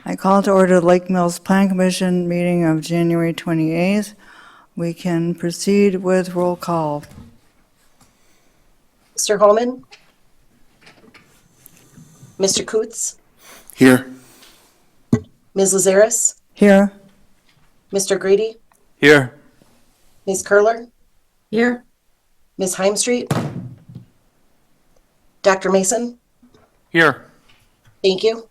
I call to order the Lake Mills Plan Commission meeting of January 28th. We can proceed with roll call. Mr. Holman? Mr. Coots? Here. Ms. Lazaris? Here. Mr. Grady? Here. Ms. Curler? Here. Ms. Heimstreet? Dr. Mason? Here. Thank you.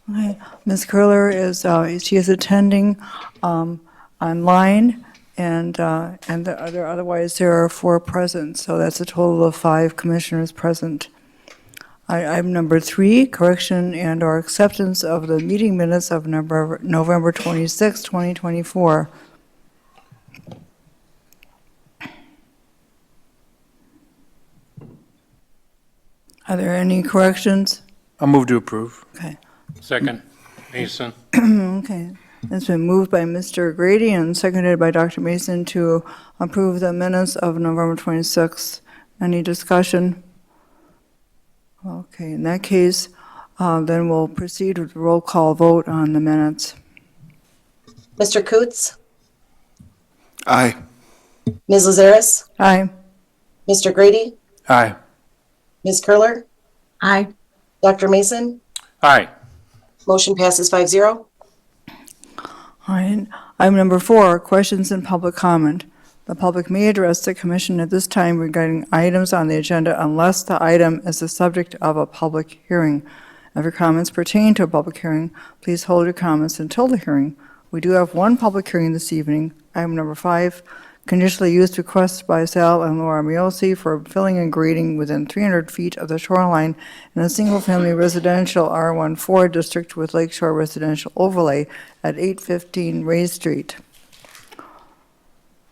Okay. Ms. Curler is she is attending online, and otherwise there are 4 present, so that's a total of 5 commissioners present. Item number 3, correction and/or acceptance of the meeting minutes of November 26, 2024. Are there any corrections? I'll move to approve. Okay. Second, Mason. Okay. It's been moved by Mr. Grady and seconded by Dr. Mason to approve the minutes of November 26th. Any discussion? Okay, in that case, then we'll proceed with the roll call vote on the minutes. Mr. Coots? Aye. Ms. Lazaris? Aye. Mr. Grady? Aye. Ms. Curler? Aye. Dr. Mason? Aye. Motion passes 5-0. All right. Item number 4, questions and public comment. The public may address the commission at this time regarding items on the agenda unless the item is the subject of a public hearing. If your comments pertain to a public hearing, please hold your comments until the hearing. We do have one public hearing this evening. Item number 5, conditional use request by Sal and Laura Miosi for filling and grading within 300 feet of the shoreline in a single-family residential R14 district with lakeshore residential overlay at 815 Ray Street.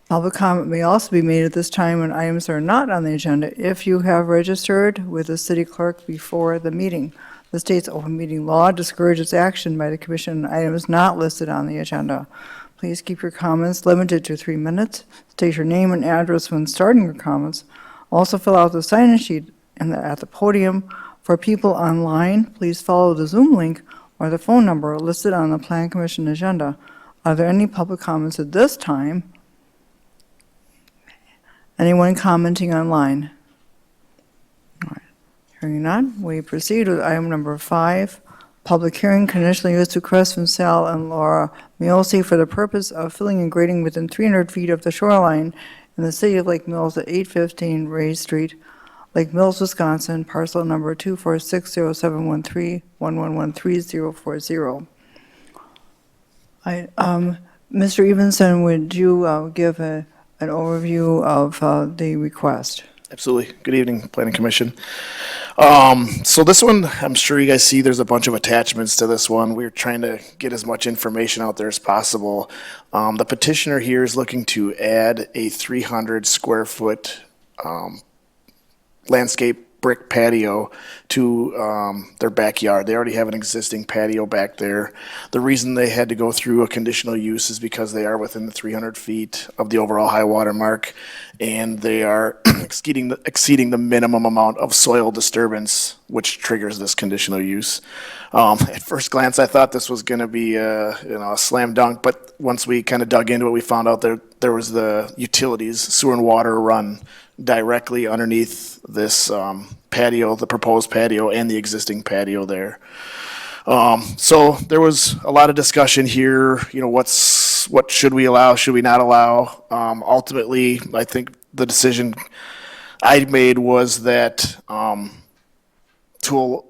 Public comment may also be made at this time when items are not on the agenda if you have registered with the city clerk before the meeting. The state's open meeting law discourages action by the commission on items not listed on the agenda. Please keep your comments limited to 3 minutes. State your name and address when starting your comments. Also fill out the sign-in sheet at the podium. For people online, please follow the Zoom link or the phone number listed on the Plan Commission agenda. Are there any public comments at this time? Anyone commenting online? All right. Hearing none, we proceed with item number 5. Public hearing, conditional use request from Sal and Laura Miosi for the purpose of filling and grading within 300 feet of the shoreline in the city of Lake Mills at 815 Ray Street, Lake Mills, Wisconsin, parcel number 2460713111340. Mr. Evenson, would you give an overview of the request? Absolutely. Good evening, Planning Commission. So this one, I'm sure you guys see there's a bunch of attachments to this one. We're trying to get as much information out there as possible. The petitioner here is looking to add a 300 square foot landscape brick patio to their backyard. They already have an existing patio back there. The reason they had to go through a conditional use is because they are within the 300 feet of the overall high water mark, and they are exceeding the minimum amount of soil disturbance, which triggers this conditional use. At first glance, I thought this was going to be a slam dunk, but once we kind of dug into it, we found out there was the utilities, sewer and water run directly underneath this patio, the proposed patio, and the existing patio there. So there was a lot of discussion here. What should we allow? Should we not allow? Ultimately, I think the decision I made was that to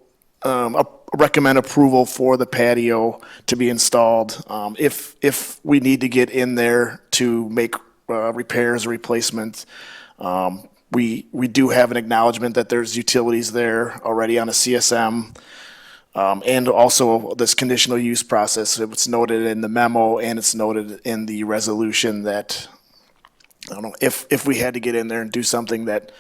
recommend approval for the patio to be installed. If we need to get in there to make repairs or replacement, we do have an acknowledgement that there's utilities there already on a CSM, and also this conditional use process. It's noted in the memo and it's noted in the resolution that, I don't know, if we had to get in there and do something, that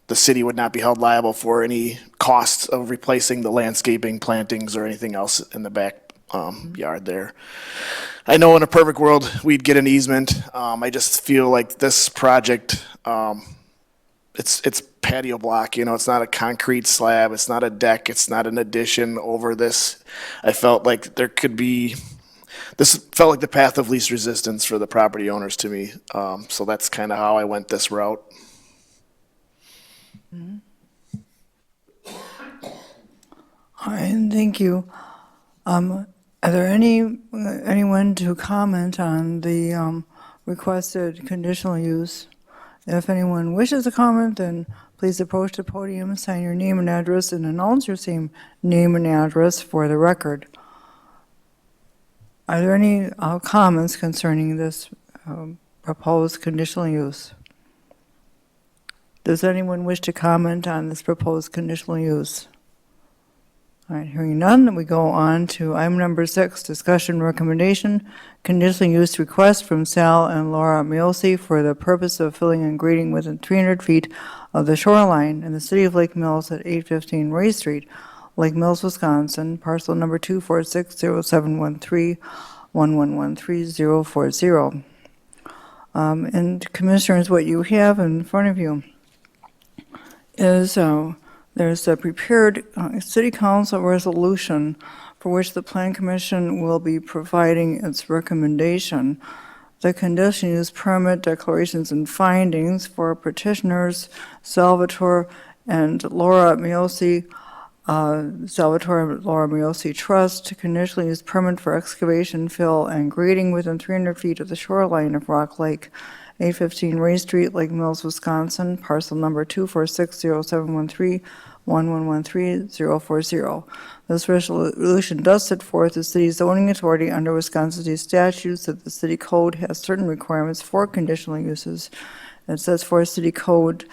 the city would not be held liable for any costs of replacing the landscaping, plantings, or anything else in the back yard there. I know in a perfect world we'd get an easement. I just feel like this project, it's patio block, you know, it's not a concrete slab, it's not a deck, it's not an addition over this. I felt like this felt like the path of least resistance for the property owners to me. So that's kind of how I went this route. All right, thank you. Are there anyone to comment on the requested conditional use? If anyone wishes to comment, then please approach the podium, sign your name and address, and announce your same name and address for the record. Are there any comments concerning this proposed conditional use? Does anyone wish to comment on this proposed conditional use? All right, hearing none, then we go on to item number 6, discussion recommendation, conditional use request from Sal and Laura Miosi for the purpose of filling and grading within 300 feet of the shoreline in the city of Lake Mills at 815 Ray Street, Lake Mills, Wisconsin, parcel number 2460713111340. And Commissioners, what you have in front of you is there's a prepared City Council resolution for which the Plan Commission will be providing its recommendation. The conditional use permit declarations and findings for petitioners Salvatore and Laura Miosi, Salvatore and Laura Miosi Trust, conditional use permit for excavation, fill, and grading within 300 feet of the shoreline of Rock Lake, 815 Ray Street, Lake Mills, Wisconsin, parcel number 2460713111340. This resolution does set forth the city's zoning authority under Wisconsin state statutes that the city code has certain requirements for conditional uses. It sets forth city code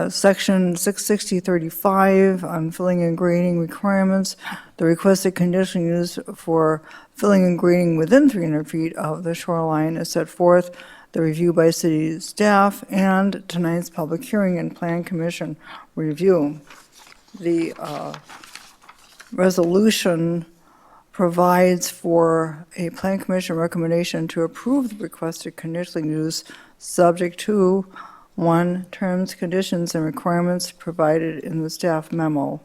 section 66035 on filling and grading requirements. The requested conditional use for filling and grading within 300 feet of the shoreline is set forth, the review by city staff, and tonight's public hearing and Plan Commission review. The resolution provides for a Plan Commission recommendation to approve the requested conditional use subject to 1, terms, conditions, and requirements provided in the staff memo.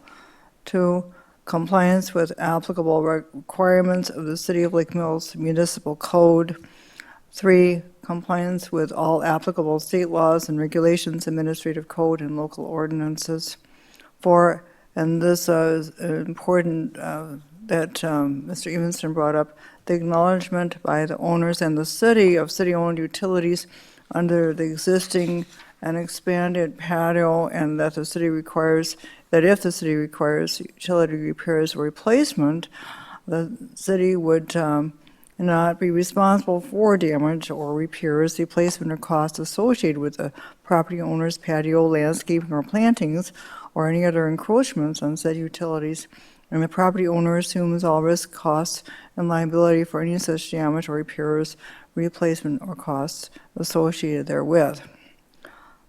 2, compliance with applicable requirements of the City of Lake Mills Municipal Code. 3, compliance with all applicable state laws and regulations, administrative code, and local ordinances. 4, and this is important that Mr. Evenson brought up, the acknowledgement by the owners and the city of city-owned utilities under the existing and expanded patio, and that the city requires, that if the city requires utility repairs or replacement, the city would not be responsible for damage or repairs, replacement, or costs associated with the property owner's patio, landscaping, or plantings, or any other encroachments on said utilities, and the property owner assumes all risk, costs, and liability for any such damage or repairs, replacement, or costs associated therewith.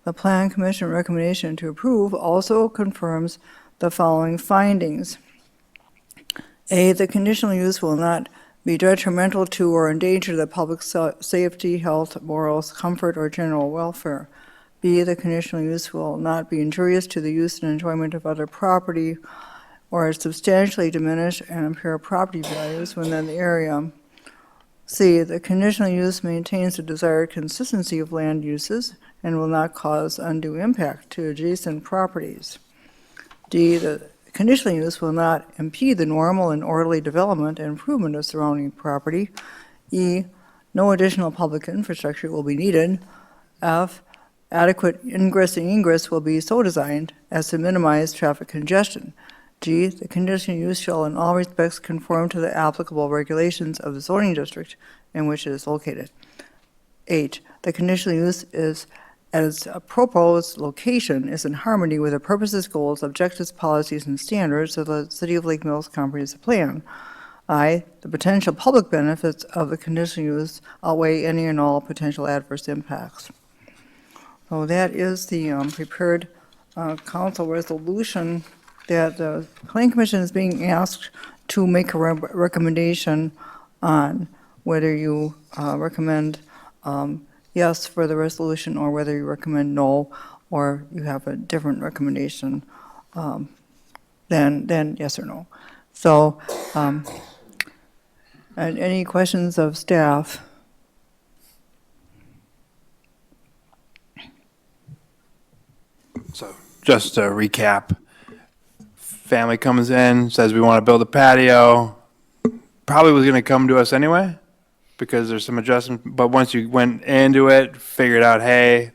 The Plan Commission recommendation to approve also confirms the following findings. A, the conditional use will not be detrimental to or endanger the public safety, health, morals, comfort, or general welfare. B, the conditional use will not be injurious to the use and enjoyment of other property or substantially diminish and impair property values within the area. C, the conditional use maintains the desired consistency of land uses and will not cause undue impact to adjacent properties. D, the conditional use will not impede the normal and orderly development and improvement of surrounding property. E, no additional public infrastructure will be needed. F, adequate ingress and egress will be so designed as to minimize traffic congestion. G, the conditional use shall in all respects conform to the applicable regulations of the zoning district in which it is located. H, the conditional use is at its proposed location is in harmony with the purposes, goals, objectives, policies, and standards of the City of Lake Mills Comprehensive Plan. I, the potential public benefits of the conditional use outweigh any and all potential adverse impacts. So that is the prepared council resolution that the Plan Commission is being asked to make a recommendation on, whether you recommend yes for the resolution or whether you recommend no or you have a different recommendation, then yes or no. So, and any questions of staff? So just to recap, family comes in, says we want to build a patio, probably was going to come to us anyway because there's some adjustment, but once you went into it, figured out, hey,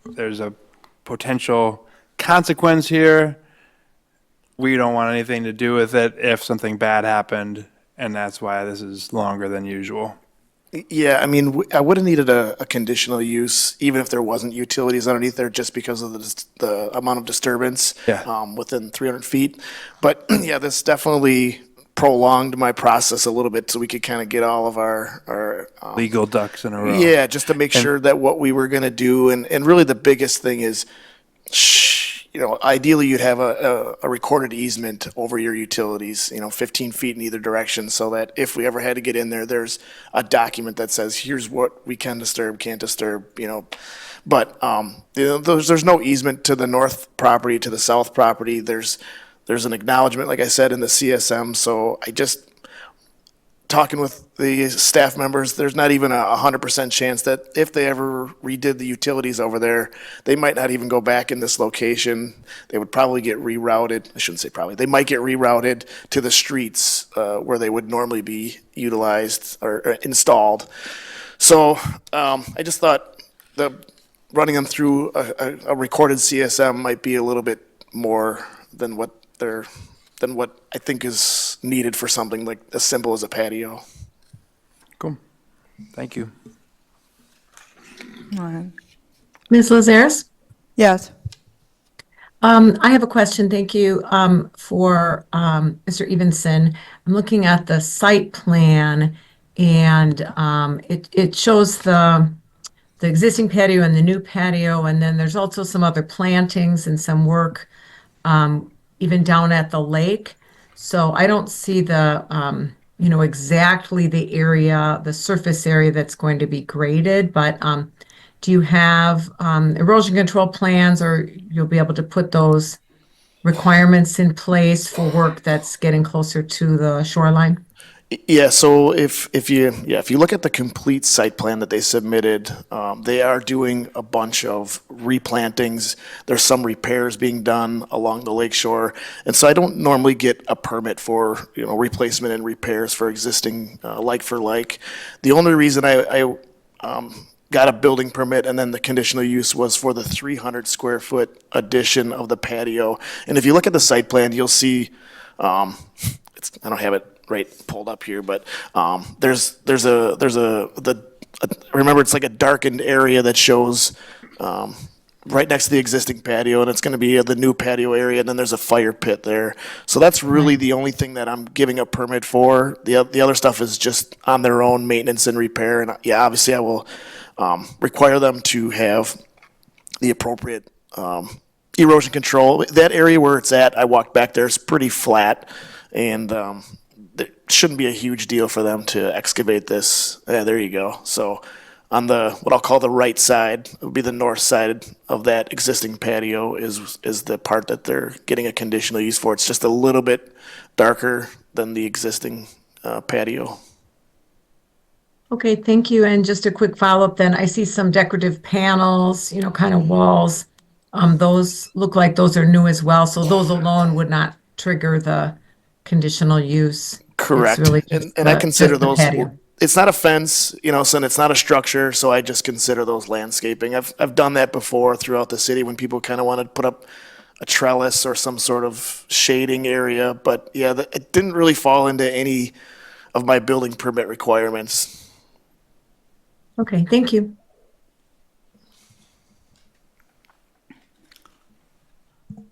there's a potential consequence here. We don't want anything to do with it if something bad happened, and that's why this is longer than usual. Yeah, I mean, I would have needed a conditional use, even if there wasn't utilities underneath there, just because of the amount of disturbance Yeah. within 300 feet. But yeah, this definitely prolonged my process a little bit so we could kind of get all of our Legal ducks in a row. yeah, just to make sure that what we were going to do. And really the biggest thing is, ideally you'd have a recorded easement over your utilities, 15 feet in either direction, so that if we ever had to get in there, there's a document that says, here's what we can disturb, can't disturb, But, there's no easement to the north property, to the south property. There's an acknowledgement, like I said, in the CSM, so talking with the staff members, there's not even 100% chance that if they ever redid the utilities over there, they might not even go back in this location. They would probably get rerouted. I shouldn't say probably. They might get rerouted to the streets where they would normally be utilized or installed. So I just thought running them through a recorded CSM might be a little bit more than what I think is needed for something like as simple as a patio. Cool. Thank you. All right. Ms. Lazares? Yes. I have a question, thank you, for Mr. Evenson. I'm looking at the site plan, and it shows the existing patio and the new patio, and then there's also some other plantings and some work even down at the lake. So I don't see exactly the area, the surface area that's going to be graded, but do you have erosion control plans, or you'll be able to put those requirements in place for work that's getting closer to the shoreline? Yeah, so if you look at the complete site plan that they submitted, they are doing a bunch of replantings. There's some repairs being done along the lake shore, and so I don't normally get a permit for replacement and repairs for existing like for like. The only reason I got a building permit and then the conditional use was for the 300 square foot addition of the patio. And if you look at the site plan, you'll see I don't have it right pulled up here, but remember it's like a darkened area that shows right next to the existing patio, and it's going to be the new patio area, and then there's a fire pit there. So that's really the only thing that I'm giving a permit for. The other stuff is just on their own maintenance and repair, and yeah, obviously I will require them to have the appropriate erosion control. That area where it's at, I walked back there, it's pretty flat, and it shouldn't be a huge deal for them to excavate this. Yeah, there you go. So on what I'll call the right side, it would be the north side of that existing patio is the part that they're getting a conditional use for. It's just a little bit darker than the existing patio. Okay, thank you. And just a quick follow-up then. I see some decorative panels, kind of walls. Those look like those are new as well. So those alone would not trigger the conditional use. Correct. It's really and I consider just the those, patio. it's not a fence, so it's not a structure, so I just consider those landscaping. I've done that before throughout the city when people kind of wanted to put up a trellis or some sort of shading area, but yeah, it didn't really fall into any of my building permit requirements. Okay, thank you.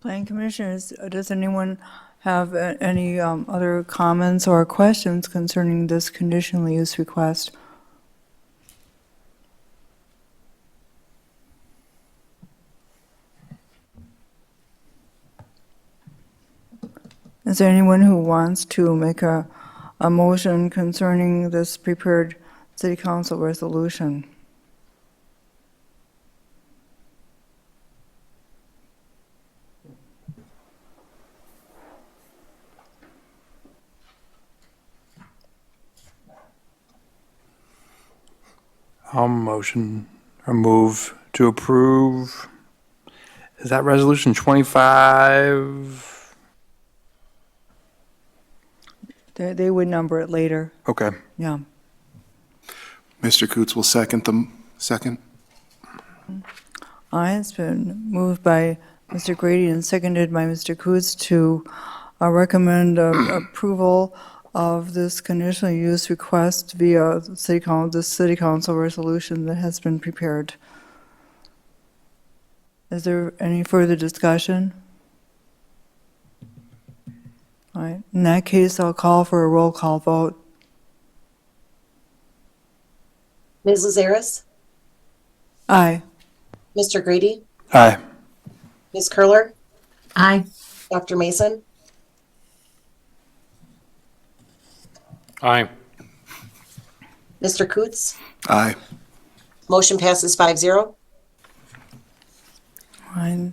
Planning Commissioners, does anyone have any other comments or questions concerning this conditional use request? Is there anyone who wants to make a motion concerning this prepared city council resolution? I'll motion or move to approve. Is that resolution 25? They would number it later, Okay. yeah. Mr. Coots will second the second. It's been moved by Mr. Grady and seconded by Mr. Coots to recommend approval of this conditional use request via the city council resolution that has been prepared. Is there any further discussion? All right, in that case, I'll call for a roll call vote. Ms. Lazaris, Aye. Mr. Grady, Aye. Ms. Curler, Aye. Dr. Mason, Aye. Mr. Coots. Aye. Motion passes 5-0. Fine,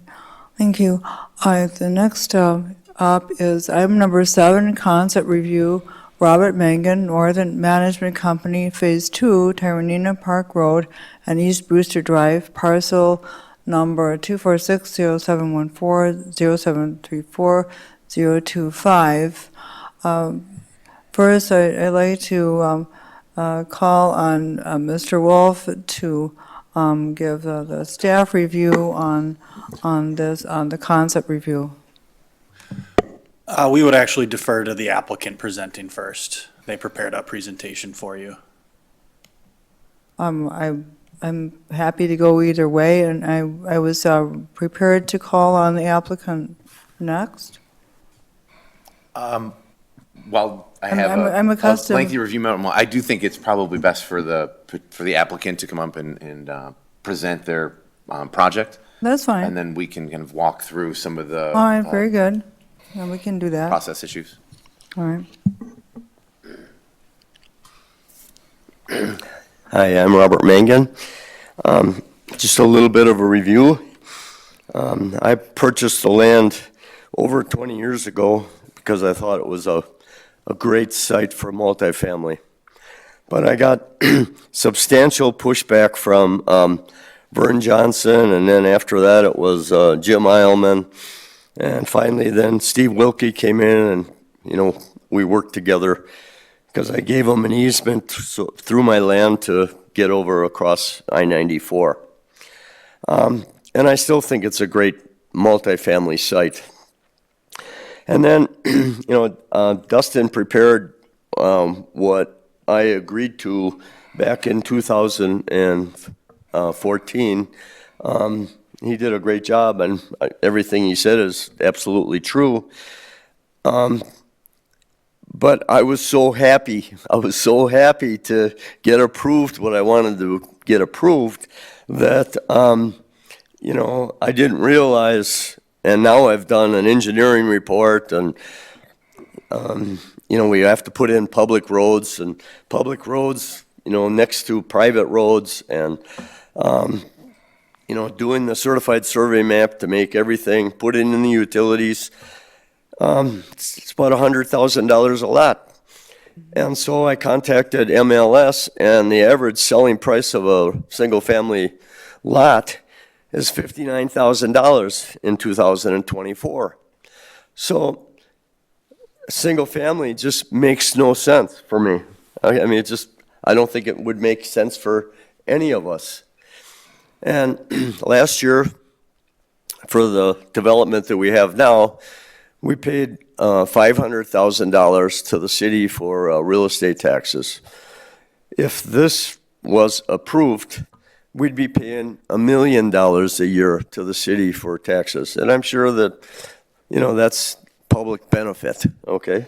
thank you. The next up is item number 7, concept review, Robert Mangen, Northern Management Company, Phase 2, Tyranena Park Road and East Brewster Drive, parcel number 246-0714-0734-025. First, I'd like to call on Mr. Wolf to give the staff review on the concept review. We would actually defer to the applicant presenting first. They prepared a presentation for you. I'm happy to go either way, and I was prepared to call on the applicant next. While I have I'm a accustomed- lengthy review memo, I do think it's probably best for the applicant to come up and present their project, That's fine. and then we can kind of walk through some of the All right, very good. Yeah, we can do that. process issues. All right. Hi, I'm Robert Mangen. Just a little bit of a review. I purchased the land over 20 years ago because I thought it was a great site for multifamily. But I got substantial pushback from Vern Johnson, and then after that it was Jim Eilman. And finally then Steve Wilkie came in, and, we worked together because I gave him an easement through my land to get over across I-94. And I still think it's a great multifamily site. And then, Dustin prepared what I agreed to back in 2014. He did a great job, and everything he said is absolutely true. But I was so happy. I was so happy to get approved what I wanted to get approved that, I didn't realize, and now I've done an engineering report, and, we have to put in public roads, next to private roads, and, doing the certified survey map to make everything, put it in the utilities. It's about $100,000 a lot. And so I contacted MLS, and the average selling price of a single-family lot is $59,000 in 2024. So single family just makes no sense for me. I mean, I don't think it would make sense for any of us. And last year, for the development that we have now, we paid $500,000 to the city for real estate taxes. If this was approved, we'd be paying $1 million a year to the city for taxes. And I'm sure that, that's public benefit, okay?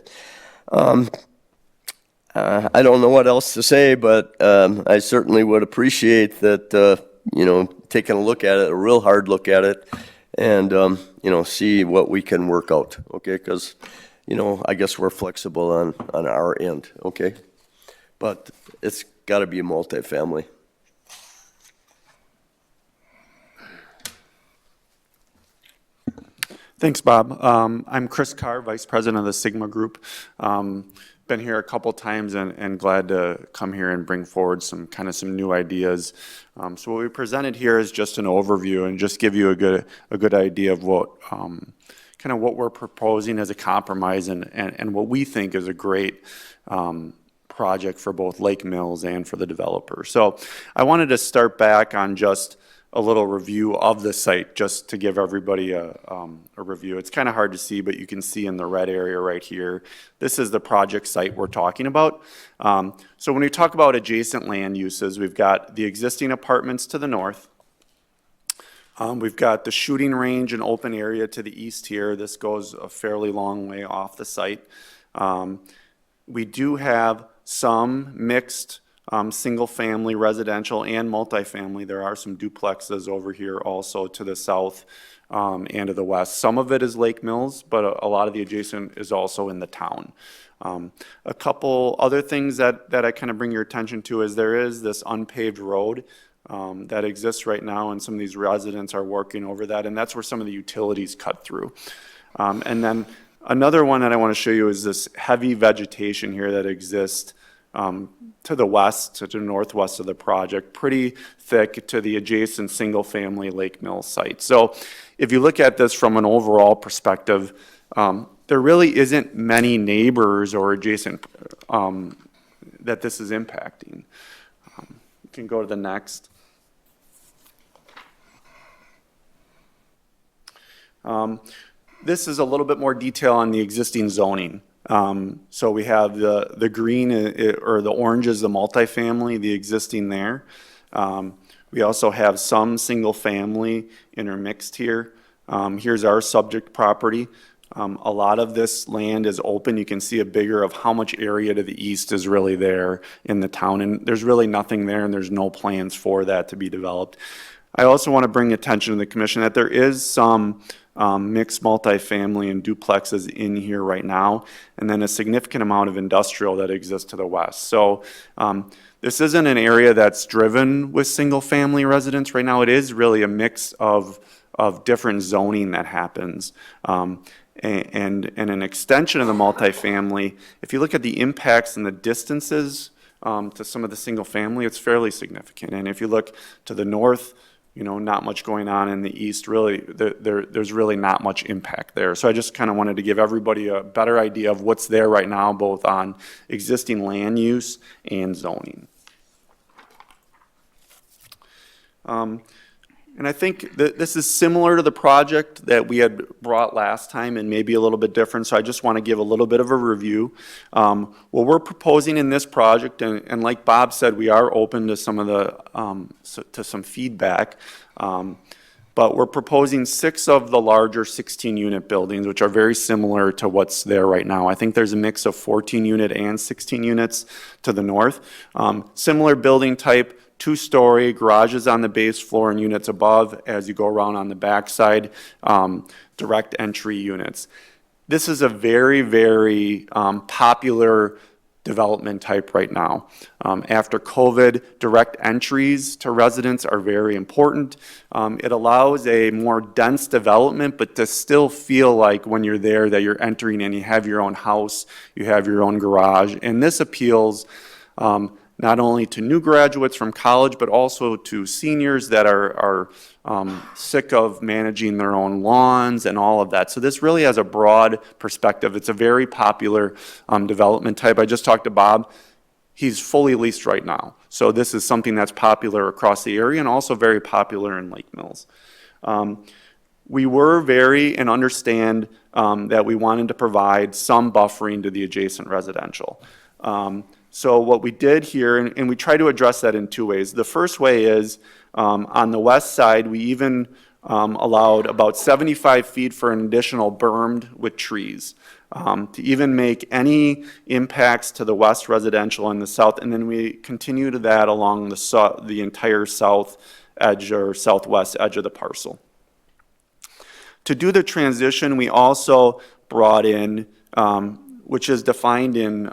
I don't know what else to say, but I certainly would appreciate that, taking a look at it, a real hard look at it, and, see what we can work out, okay? Because, I guess we're flexible on our end, okay? But it's got to be a multifamily. Thanks, Bob. I'm Chris Carr, Vice President of the Sigma Group. been here a couple times and glad to come here and bring forward some new ideas. So what we presented here is just an overview and just give you a good idea of what what we're proposing as a compromise and what we think is a great project for both Lake Mills and for the developer. So I wanted to start back on just a little review of the site, just to give everybody a review. It's kind of hard to see, but you can see in the red area right here, this is the project site we're talking about. So when we talk about adjacent land uses, we've got the existing apartments to the north. We've got the shooting range and open area to the east here. This goes a fairly long way off the site. We do have some mixed single-family residential and multifamily. There are some duplexes over here also to the south and to the west. Some of it is Lake Mills, but a lot of the adjacent is also in the town. A couple other things that I kind of bring your attention to is there is this unpaved road that exists right now, and some of these residents are working over that, and that's where some of the utilities cut through. And then another one that I want to show you is this heavy vegetation here that exists to the west, to the northwest of the project, pretty thick to the adjacent single-family Lake Mills site. So if you look at this from an overall perspective, there really isn't many neighbors or adjacent that this is impacting. You can go to the next. This is a little bit more detail on the existing zoning. So we have the green or the orange is the multifamily, the existing there. We also have some single family intermixed here. Here's our subject property. A lot of this land is open. You can see a bigger of how much area to the east is really there in the town. And there's really nothing there, and there's no plans for that to be developed. I also want to bring attention to the commission that there is some mixed multifamily and duplexes in here right now, and then a significant amount of industrial that exists to the west. So this isn't an area that's driven with single-family residents right now. It is really a mix of different zoning that happens. And an extension of the multifamily, if you look at the impacts and the distances to some of the single-family, it's fairly significant. And if you look to the north, not much going on in the east, really, there's really not much impact there. So I just kind of wanted to give everybody a better idea of what's there right now, both on existing land use and zoning. And I think that this is similar to the project that we had brought last time and maybe a little bit different, so I just want to give a little bit of a review. What we're proposing in this project, and like Bob said, we are open to some of the, to some feedback, but we're proposing 6 of the larger 16-unit buildings, which are very similar to what's there right now. I think there's a mix of 14-unit and 16 units to the north. Similar building type, 2-story, garages on the base floor and units above as you go around on the backside, direct entry units. This is a very, very popular development type right now. After COVID, direct entries to residents are very important. It allows a more dense development, but to still feel like when you're there that you're entering and you have your own house, you have your own garage. And this appeals not only to new graduates from college, but also to seniors that are sick of managing their own lawns and all of that. So this really has a broad perspective. It's a very popular development type. I just talked to Bob. He's fully leased right now. So this is something that's popular across the area and also very popular in Lake Mills. We were very and understand that we wanted to provide some buffering to the adjacent residential. So what we did here, and we try to address that in 2 ways. The first way is on the west side, we even allowed about 75 feet for an additional bermed with trees to even make any impacts to the west residential and the south. And then we continue to that along the entire south edge or southwest edge of the parcel. To do the transition, we also brought in, which is defined in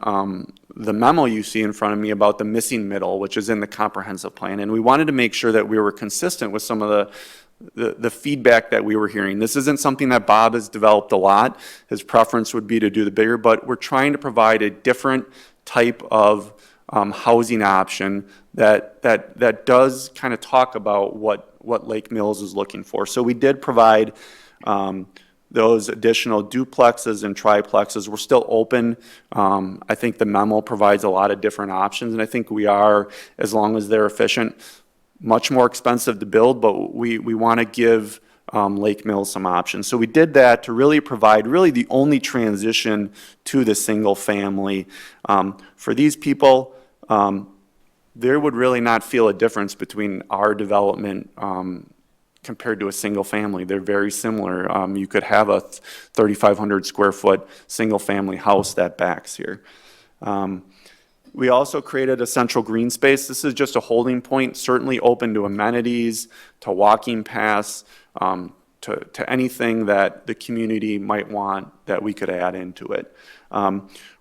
the memo you see in front of me about the missing middle, which is in the comprehensive plan. And we wanted to make sure that we were consistent with some of the feedback that we were hearing. This isn't something that Bob has developed a lot. His preference would be to do the bigger, but we're trying to provide a different type of housing option that does kind of talk about what Lake Mills is looking for. So we did provide those additional duplexes and triplexes. We're still open. I think the memo provides a lot of different options, and I think we are, as long as they're efficient, much more expensive to build, but we want to give Lake Mills some options. So we did that to really provide the only transition to the single family. For these people, they would really not feel a difference between our development compared to a single family. They're very similar. You could have a 3,500 square foot single family house that backs here. We also created a central green space. This is just a holding point, certainly open to amenities, to walking paths, to anything that the community might want that we could add into it.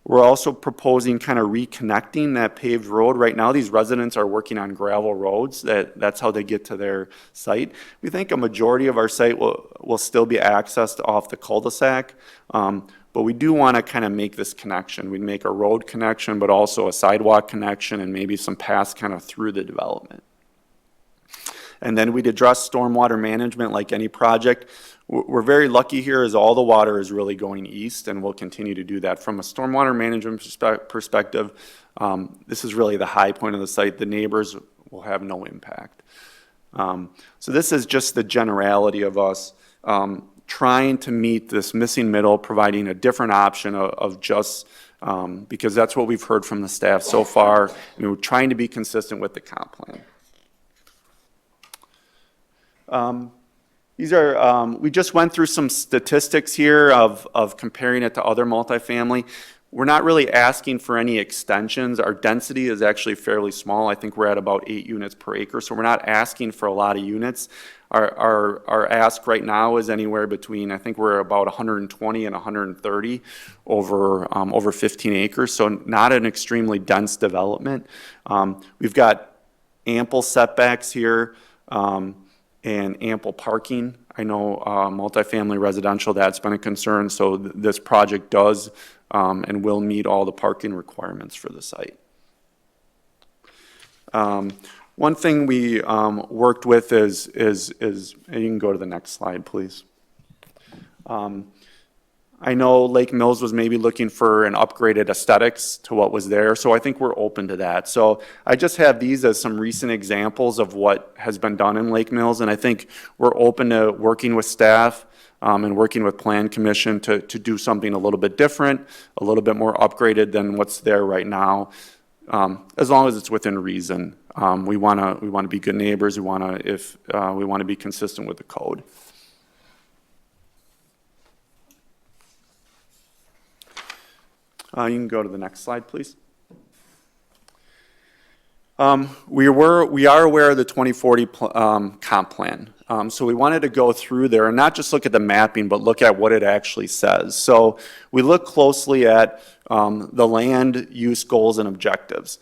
We're also proposing kind of reconnecting that paved road. Right now, these residents are working on gravel roads. That's how they get to their site. We think a majority of our site will still be accessed off the cul-de-sac, but we do want to kind of make this connection. We'd make a road connection, but also a sidewalk connection and maybe some paths kind of through the development. And then we'd address stormwater management like any project. We're very lucky here as all the water is really going east, and we'll continue to do that. From a stormwater management perspective, this is really the high point of the site. The neighbors will have no impact. So this is just the generality of us trying to meet this missing middle, providing a different option of just, because that's what we've heard from the staff so far, and we're trying to be consistent with the comp plan. These are, we just went through some statistics here of comparing it to other multifamily. We're not really asking for any extensions. Our density is actually fairly small. I think we're at about 8 units per acre, so we're not asking for a lot of units. Our ask right now is anywhere between, I think we're about 120 and 130 over 15 acres, so not an extremely dense development. We've got ample setbacks here. And ample parking. I know multifamily residential, that's been a concern, so this project does and will meet all the parking requirements for the site. One thing we worked with is you can go to the next slide, please. I know Lake Mills was maybe looking for an upgraded aesthetics to what was there, so I think we're open to that. So I just have these as some recent examples of what has been done in Lake Mills, and I think we're open to working with staff and working with Plan Commission to do something a little bit different, a little bit more upgraded than what's there right now, as long as it's within reason. We want to be good neighbors. We want to be consistent with the code. You can go to the next slide, please. We are aware of the 2040 comp plan. So we wanted to go through there and not just look at the mapping, but look at what it actually says. So we look closely at the land use goals and objectives.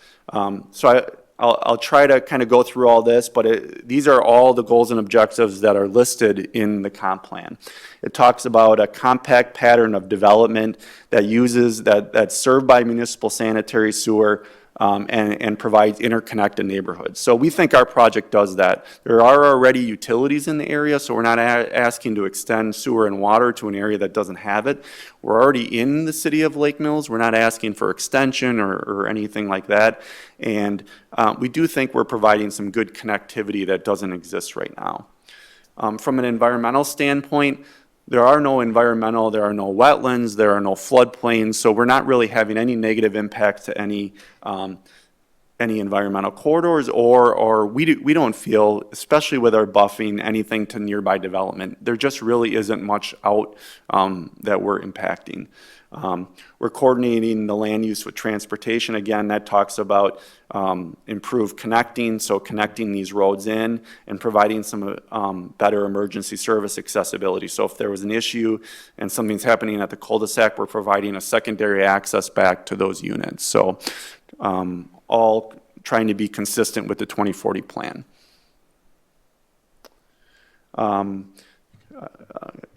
So I'll try to kind of go through all this, but these are all the goals and objectives that are listed in the comp plan. It talks about a compact pattern of development that's served by municipal sanitary sewer and provides interconnected neighborhoods. So we think our project does that. There are already utilities in the area, so we're not asking to extend sewer and water to an area that doesn't have it. We're already in the city of Lake Mills. We're not asking for extension or anything like that. And we do think we're providing some good connectivity that doesn't exist right now. From an environmental standpoint, there are no wetlands, there are no floodplains, so we're not really having any negative impact to any environmental corridors, or we don't feel, especially with our buffing, anything to nearby development. There just really isn't much out that we're impacting. We're coordinating the land use with transportation. Again, that talks about improved connecting, so connecting these roads in and providing some better emergency service accessibility. So if there was an issue and something's happening at the cul-de-sac, we're providing a secondary access back to those units. So all trying to be consistent with the 2040 plan.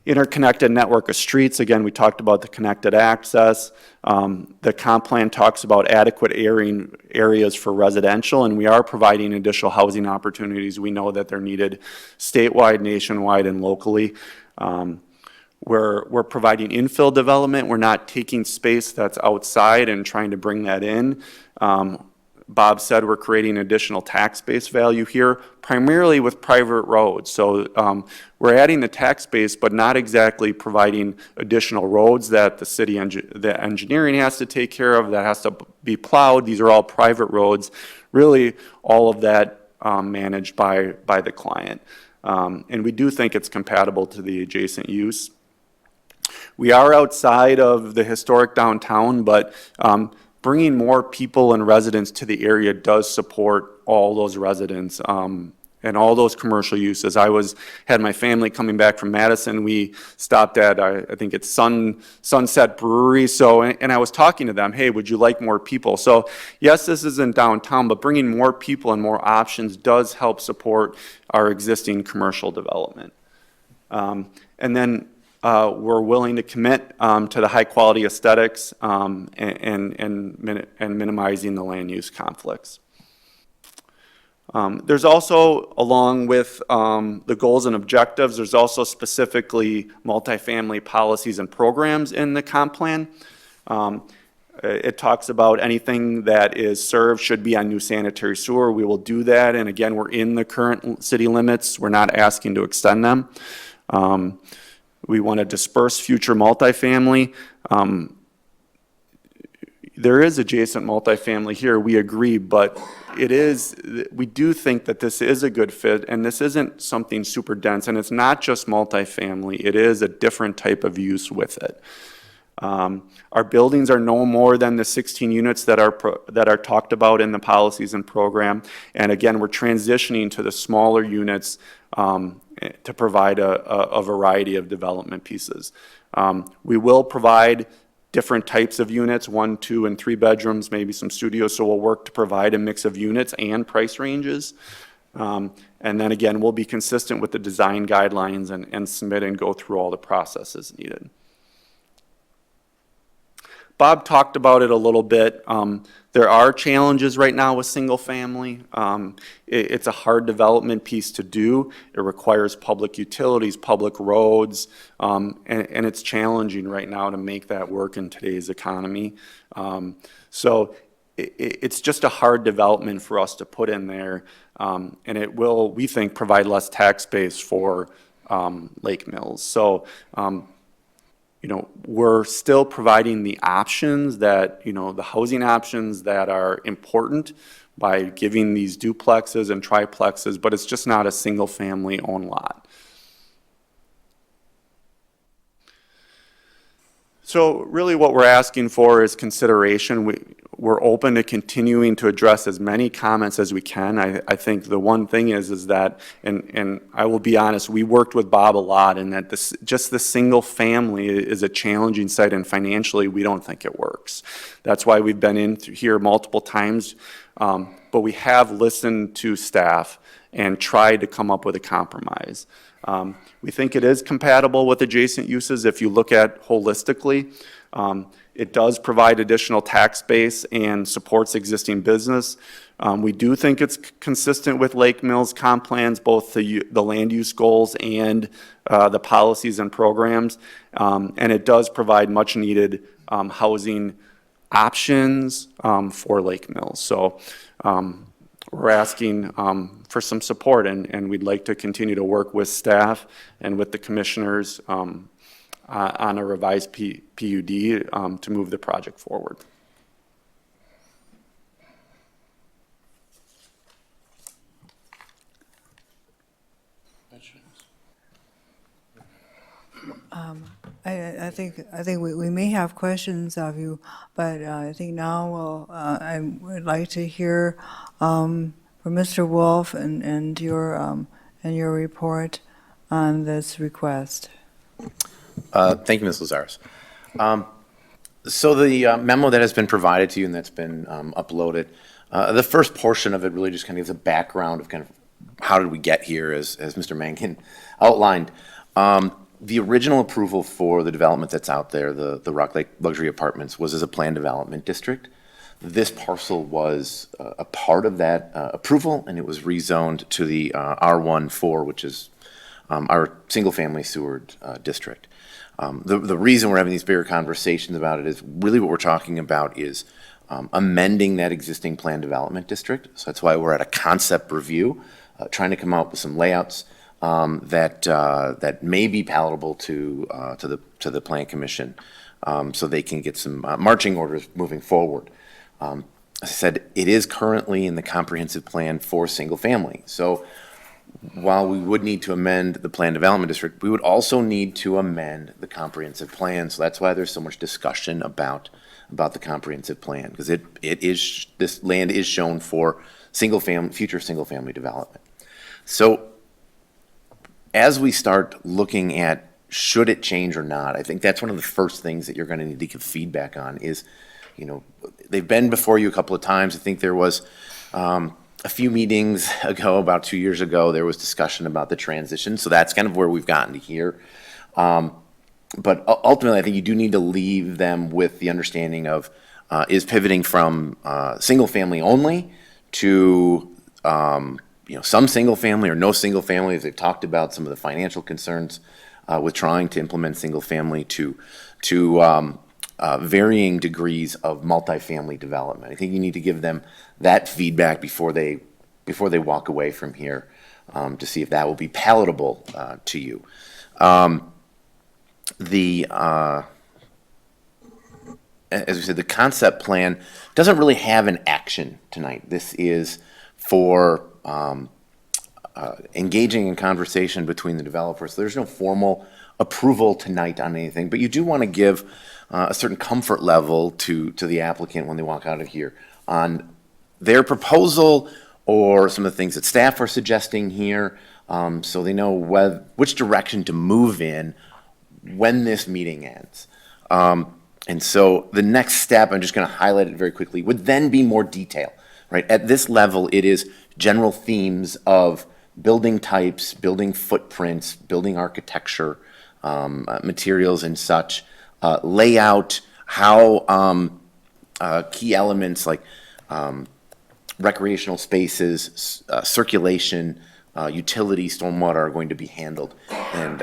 interconnected network of streets. Again, we talked about the connected access. The comp plan talks about adequate areas for residential, and we are providing additional housing opportunities. We know that they're needed statewide, nationwide, and locally. We're providing infill development. We're not taking space that's outside and trying to bring that in. Bob said we're creating additional tax base value here, primarily with private roads. So we're adding the tax base, but not exactly providing additional roads that the city the engineering has to take care of, that has to be plowed. These are all private roads. Really, all of that managed by the client. And we do think it's compatible to the adjacent use. We are outside of the historic downtown, but bringing more people and residents to the area does support all those residents and all those commercial uses. Had my family coming back from Madison. We stopped at, I think it's Sunset Brewery. And I was talking to them, hey, would you like more people? So yes, this isn't downtown, but bringing more people and more options does help support our existing commercial development. And then we're willing to commit to the high-quality aesthetics and minimizing the land use conflicts. There's also, along with the goals and objectives, there's also specifically multifamily policies and programs in the comp plan. It talks about anything that is served should be on new sanitary sewer. We will do that, and again, we're in the current city limits. We're not asking to extend them. We want to disperse future multifamily. There is adjacent multifamily here, we agree, but we do think that this is a good fit, and this isn't something super dense, and it's not just multifamily, it is a different type of use with it. Our buildings are no more than the 16 units that are talked about in the policies and program, and again, we're transitioning to the smaller units to provide a variety of development pieces. We will provide different types of units, 1, 2, and 3 bedrooms, maybe some studios, so we'll work to provide a mix of units and price ranges. And then again, we'll be consistent with the design guidelines and submit and go through all the processes needed. Bob talked about it a little bit. There are challenges right now with single family. It's a hard development piece to do. It requires public utilities, public roads, and it's challenging right now to make that work in today's economy. So it's just a hard development for us to put in there, and it will, we think, provide less tax base for Lake Mills. So we're still providing the options that, the housing options that are important by giving these duplexes and triplexes, but it's just not a single family owned lot. So really what we're asking for is consideration. We're open to continuing to address as many comments as we can. I think the one thing is that, and I will be honest, we worked with Bob a lot, and that just the single family is a challenging site, and financially we don't think it works. That's why we've been in here multiple times, but we have listened to staff and tried to come up with a compromise. We think it is compatible with adjacent uses if you look at holistically. It does provide additional tax base and supports existing business. We do think it's consistent with Lake Mills comp plans, both the land use goals and the policies and programs. And it does provide much needed housing options for Lake Mills. So we're asking for some support, and we'd like to continue to work with staff and with the commissioners on a revised PUD to move the project forward. I think we may have questions of you, but I think now I would like to hear from Mr. Wolf and your report on this request. Thank you, Ms. Lazares. So the memo that has been provided to you and that's been uploaded, the first portion of it really just kind of gives a background of kind of how did we get here, as Mr. Mangen outlined. The original approval for the development that's out there, the Rock Lake Luxury Apartments, was as a planned development district. This parcel was a part of that approval, and it was rezoned to the R14, which is our single-family sewered district. The reason we're having these bigger conversations about it is really what we're talking about is amending that existing planned development district. So that's why we're at a concept review, trying to come up with some layouts that may be palatable to the Plan Commission, so they can get some marching orders moving forward. As I said, it is currently in the comprehensive plan for single family. So while we would need to amend the plan development district, we would also need to amend the comprehensive plan. So that's why there's so much discussion about the comprehensive plan, because this land is shown for future single family development. So as we start looking at should it change or not, I think that's one of the first things that you're going to need to give feedback on is, they've been before you a couple of times. I think there was a few meetings ago, about 2 years ago, there was discussion about the transition. So that's kind of where we've gotten to here. But ultimately, I think you do need to leave them with the understanding of is pivoting from single family only to some single family or no single family, as they've talked about some of the financial concerns with trying to implement single family to varying degrees of multifamily development. I think you need to give them that feedback before they walk away from here, to see if that will be palatable to you. As we said, the concept plan doesn't really have an action tonight. This is for engaging in conversation between the developers. So there's no formal approval tonight on anything, but you do want to give a certain comfort level to the applicant when they walk out of here on their proposal or some of the things that staff are suggesting here, so they know which direction to move in when this meeting ends. And so the next step, I'm just going to highlight it very quickly, would then be more detail, right? At this level, it is general themes of building types, building footprints, building architecture, materials and such, layout, how key elements like recreational spaces, circulation, utility, stormwater are going to be handled. And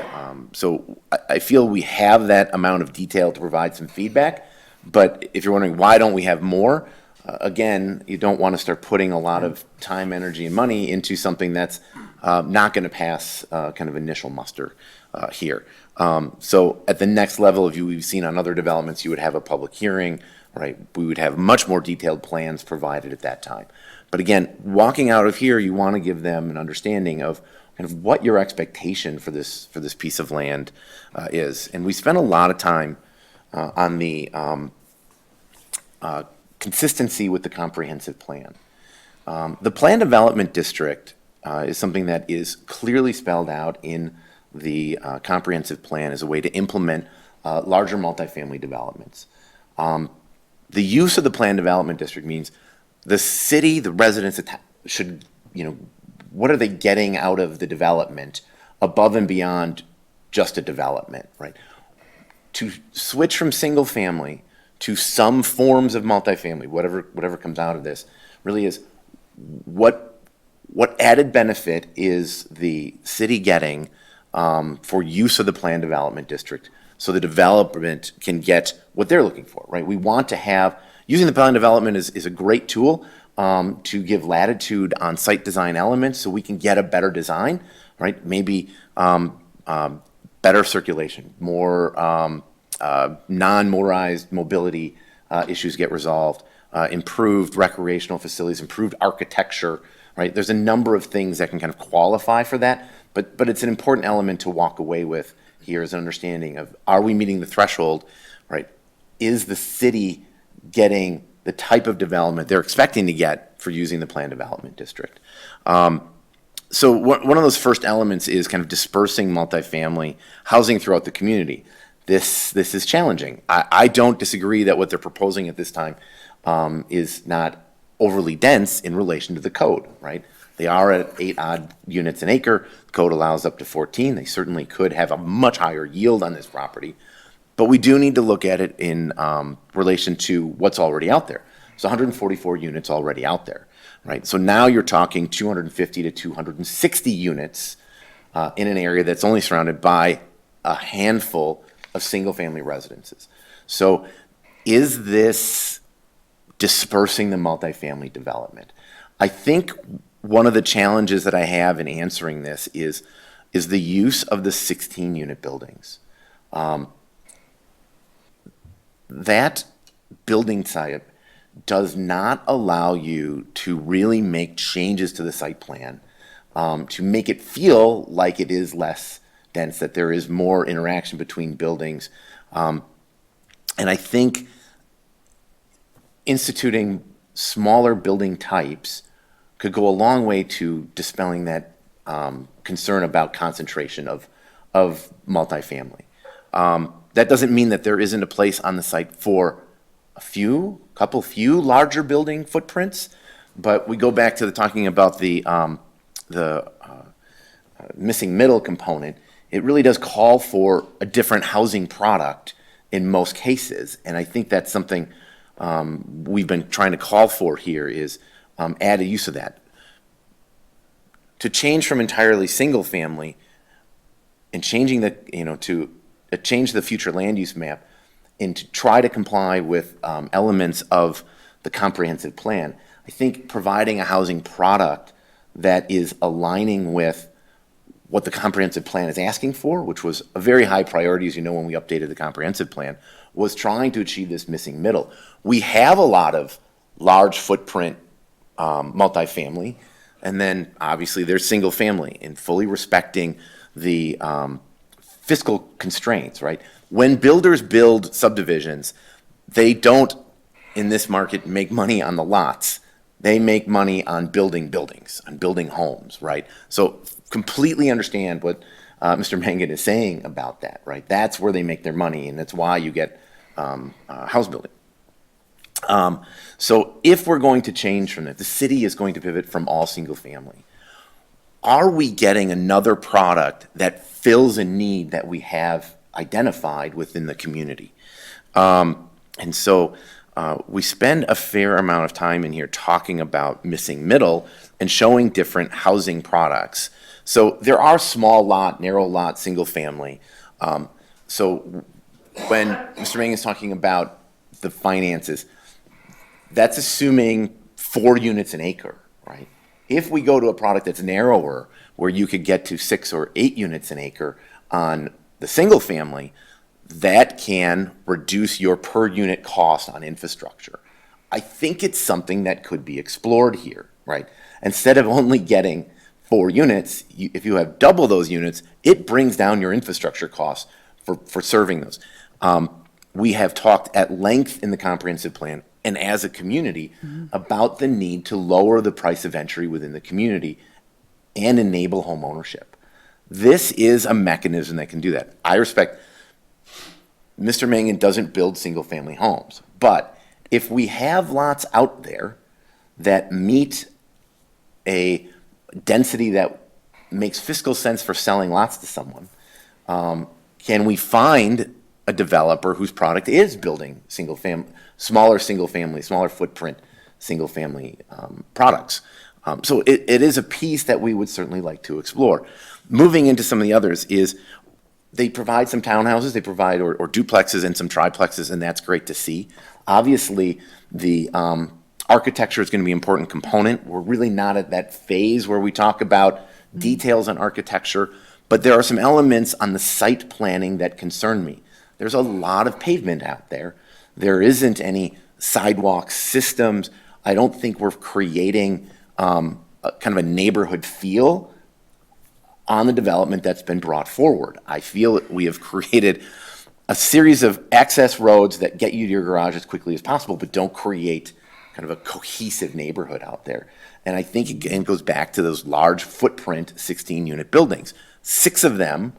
so I feel we have that amount of detail to provide some feedback, but if you're wondering why don't we have more, again, you don't want to start putting a lot of time, energy, and money into something that's not going to pass kind of initial muster here. So at the next level, if we've seen on other developments, you would have a public hearing, right? We would have much more detailed plans provided at that time. But again, walking out of here, you want to give them an understanding of kind of what your expectation for this piece of land is. And we spent a lot of time on the consistency with the comprehensive plan. The plan development district is something that is clearly spelled out in the comprehensive plan as a way to implement larger multifamily developments. The use of the plan development district means the city, the residents should, what are they getting out of the development above and beyond just a development, right? To switch from single family to some forms of multifamily, whatever comes out of this, really is what added benefit is the city getting for use of the plan development district so the development can get what they're looking for, right? We want to have, using the plan development is a great tool to give latitude on site design elements so we can get a better design, right? Maybe better circulation, more non-motorized mobility issues get resolved, improved recreational facilities, improved architecture, right? There's a number of things that can kind of qualify for that, but it's an important element to walk away with here is an understanding of, are we meeting the threshold, right? Is the city getting the type of development they're expecting to get for using the plan development district? So one of those first elements is kind of dispersing multifamily housing throughout the community. This is challenging. I don't disagree that what they're proposing at this time is not overly dense in relation to the code, right? They are at 8 odd units an acre. The code allows up to 14. They certainly could have a much higher yield on this property. But we do need to look at it in relation to what's already out there. So 144 units already out there, right? So now you're talking 250 to 260 units in an area that's only surrounded by a handful of single-family residences. So is this dispersing the multifamily development? I think one of the challenges that I have in answering this is the use of the 16-unit buildings. That building type does not allow you to really make changes to the site plan to make it feel like it is less dense, that there is more interaction between buildings. And I think instituting smaller building types could go a long way to dispelling that concern about concentration of multifamily. That doesn't mean that there isn't a place on the site for a few larger building footprints, but we go back to talking about the missing middle component. It really does call for a different housing product in most cases, and I think that's something we've been trying to call for here is add a use of that. To change from entirely single family and changing to change the future land use map and to try to comply with elements of the comprehensive plan, I think providing a housing product that is aligning with what the comprehensive plan is asking for, which was a very high priority, as you know, when we updated the comprehensive plan, was trying to achieve this missing middle. We have a lot of large footprint multifamily, and then obviously there's single family, and fully respecting the fiscal constraints, right? When builders build subdivisions, they don't, in this market, make money on the lots. They make money on building buildings, on building homes, right? So completely understand what Mr. Mangen is saying about that, right? That's where they make their money, and that's why you get house building. So if we're going to change from that, the city is going to pivot from all single family. Are we getting another product that fills a need that we have identified within the community? And so we spend a fair amount of time in here talking about missing middle and showing different housing products. So there are small lot, narrow lot, single family. So when Mr. Mangen is talking about the finances, that's assuming 4 units an acre, right? If we go to a product that's narrower, where you could get to 6 or 8 units an acre on the single family, that can reduce your per unit cost on infrastructure. I think it's something that could be explored here, right? Instead of only getting 4 units, if you have double those units, it brings down your infrastructure costs for serving those. We have talked at length in the comprehensive plan and as a community about the need to lower the price of entry within the community and enable home ownership. This is a mechanism that can do that. I respect Mr. Mangen doesn't build single-family homes, but if we have lots out there that meet a density that makes fiscal sense for selling lots to someone, can we find a developer whose product is building smaller footprint single-family products? So it is a piece that we would certainly like to explore. Moving into some of the others is they provide some townhouses, they provide or duplexes and some triplexes, and that's great to see. Obviously, the architecture is going to be an important component. We're really not at that phase where we talk about details on architecture, but there are some elements on the site planning that concern me. There's a lot of pavement out there. There isn't any sidewalk systems. I don't think we're creating kind of a neighborhood feel on the development that's been brought forward. I feel that we have created a series of access roads that get you to your garage as quickly as possible, but don't create kind of a cohesive neighborhood out there. And I think, again, it goes back to those large footprint 16-unit buildings. 6 of them,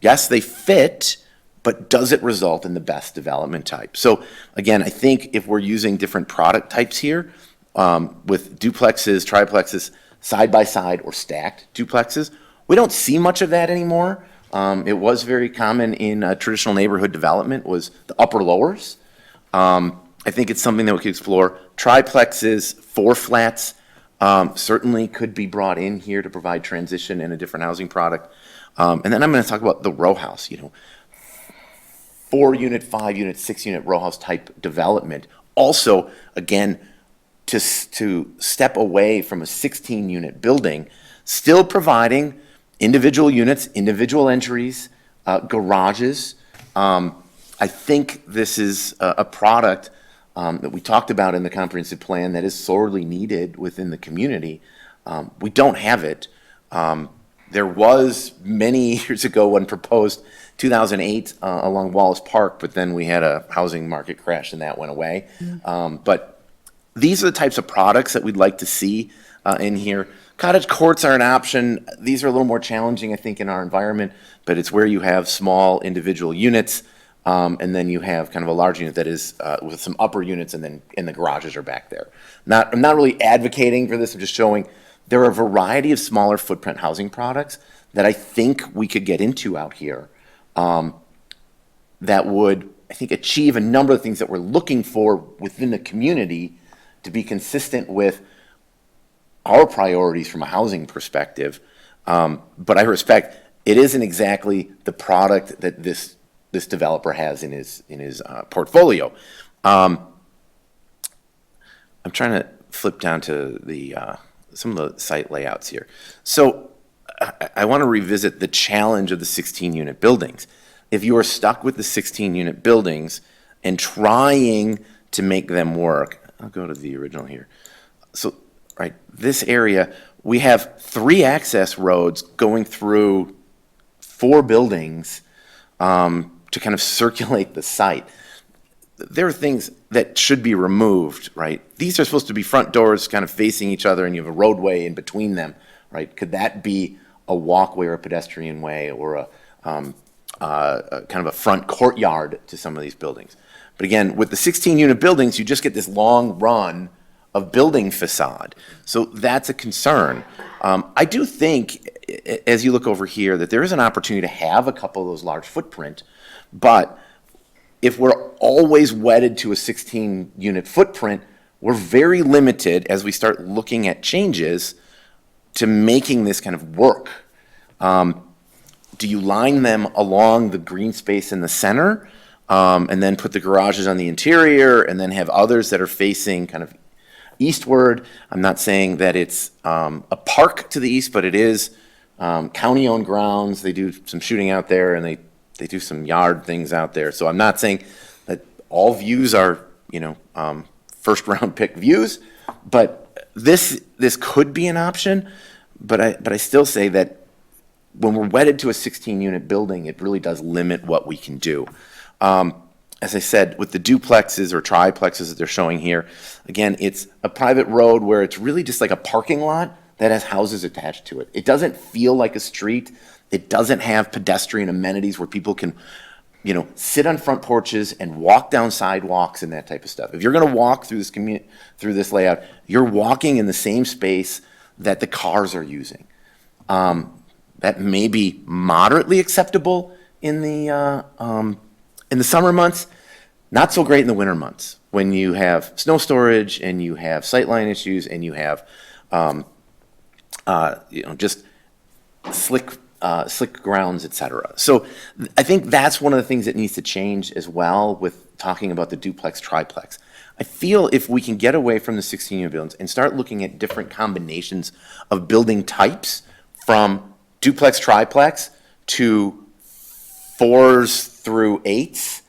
yes, they fit, but does it result in the best development type? So again, I think if we're using different product types here, with duplexes, triplexes, side by side or stacked duplexes. We don't see much of that anymore. It was very common in traditional neighborhood development was the upper lowers. I think it's something that we could explore. Triplexes, four flats, certainly could be brought in here to provide transition in a different housing product. And then I'm going to talk about the row house, 4-unit, 5-unit, 6-unit row house type development. Also, again, to step away from a 16-unit building, still providing individual units, individual entries, garages. I think this is a product that we talked about in the comprehensive plan that is sorely needed within the community. We don't have it. There was many years ago one proposed 2008 along Wallace Park, but then we had a housing market crash and that went away. But these are the types of products that we'd like to see in here. Cottage courts are an option. These are a little more challenging, I think, in our environment, but it's where you have small individual units, and then you have kind of a large unit that is with some upper units, and the garages are back there. I'm not really advocating for this. I'm just showing there are a variety of smaller footprint housing products that I think we could get into out here that would, I think, achieve a number of things that we're looking for within the community to be consistent with our priorities from a housing perspective. But I respect it isn't exactly the product that this developer has in his portfolio. I'm trying to flip down to some of the site layouts here. So I want to revisit the challenge of the 16-unit buildings. If you are stuck with the 16-unit buildings and trying to make them work, I'll go to the original here. So, right, this area, we have 3 access roads going through 4 buildings to kind of circulate the site. There are things that should be removed, right? These are supposed to be front doors kind of facing each other and you have a roadway in between them, right? Could that be a walkway or a pedestrian way or a kind of a front courtyard to some of these buildings? But again, with the 16-unit buildings, you just get this long run of building facade. So that's a concern. I do think, as you look over here, that there is an opportunity to have a couple of those large footprint, but if we're always wedded to a 16-unit footprint, we're very limited as we start looking at changes to making this kind of work. Do you line them along the green space in the center and then put the garages on the interior and then have others that are facing kind of eastward? I'm not saying that it's a park to the east, but it is county-owned grounds. They do some shooting out there and they do some yard things out there. So I'm not saying that all views are, first-round pick views, but this could be an option. But I still say that when we're wedded to a 16-unit building, it really does limit what we can do. As I said, with the duplexes or triplexes that they're showing here, again, it's a private road where it's really just like a parking lot that has houses attached to it. It doesn't feel like a street. It doesn't have pedestrian amenities where people can, sit on front porches and walk down sidewalks and that type of stuff. If you're going to walk through this layout, you're walking in the same space that the cars are using. That may be moderately acceptable in the summer months, not so great in the winter months when you have snow storage and you have sightline issues and you have just slick grounds, etc. So I think that's one of the things that needs to change as well with talking about the duplex triplex. I feel if we can get away from the 16-unit buildings and start looking at different combinations of building types from duplex triplex to 4s through 8s,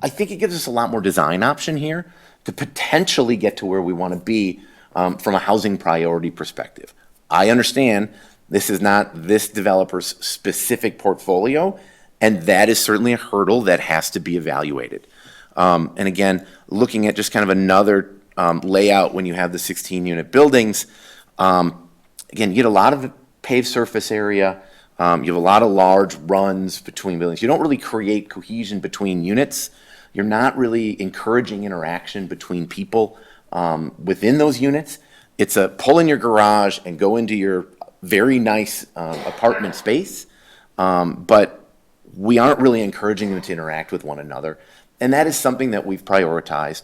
I think it gives us a lot more design option here to potentially get to where we want to be from a housing priority perspective. I understand this is not this developer's specific portfolio, and that is certainly a hurdle that has to be evaluated. And again, looking at just kind of another layout when you have the 16-unit buildings, again, you get a lot of paved surface area. You have a lot of large runs between buildings. You don't really create cohesion between units. You're not really encouraging interaction between people within those units. It's a pull in your garage and go into your very nice apartment space, but we aren't really encouraging them to interact with one another. And that is something that we've prioritized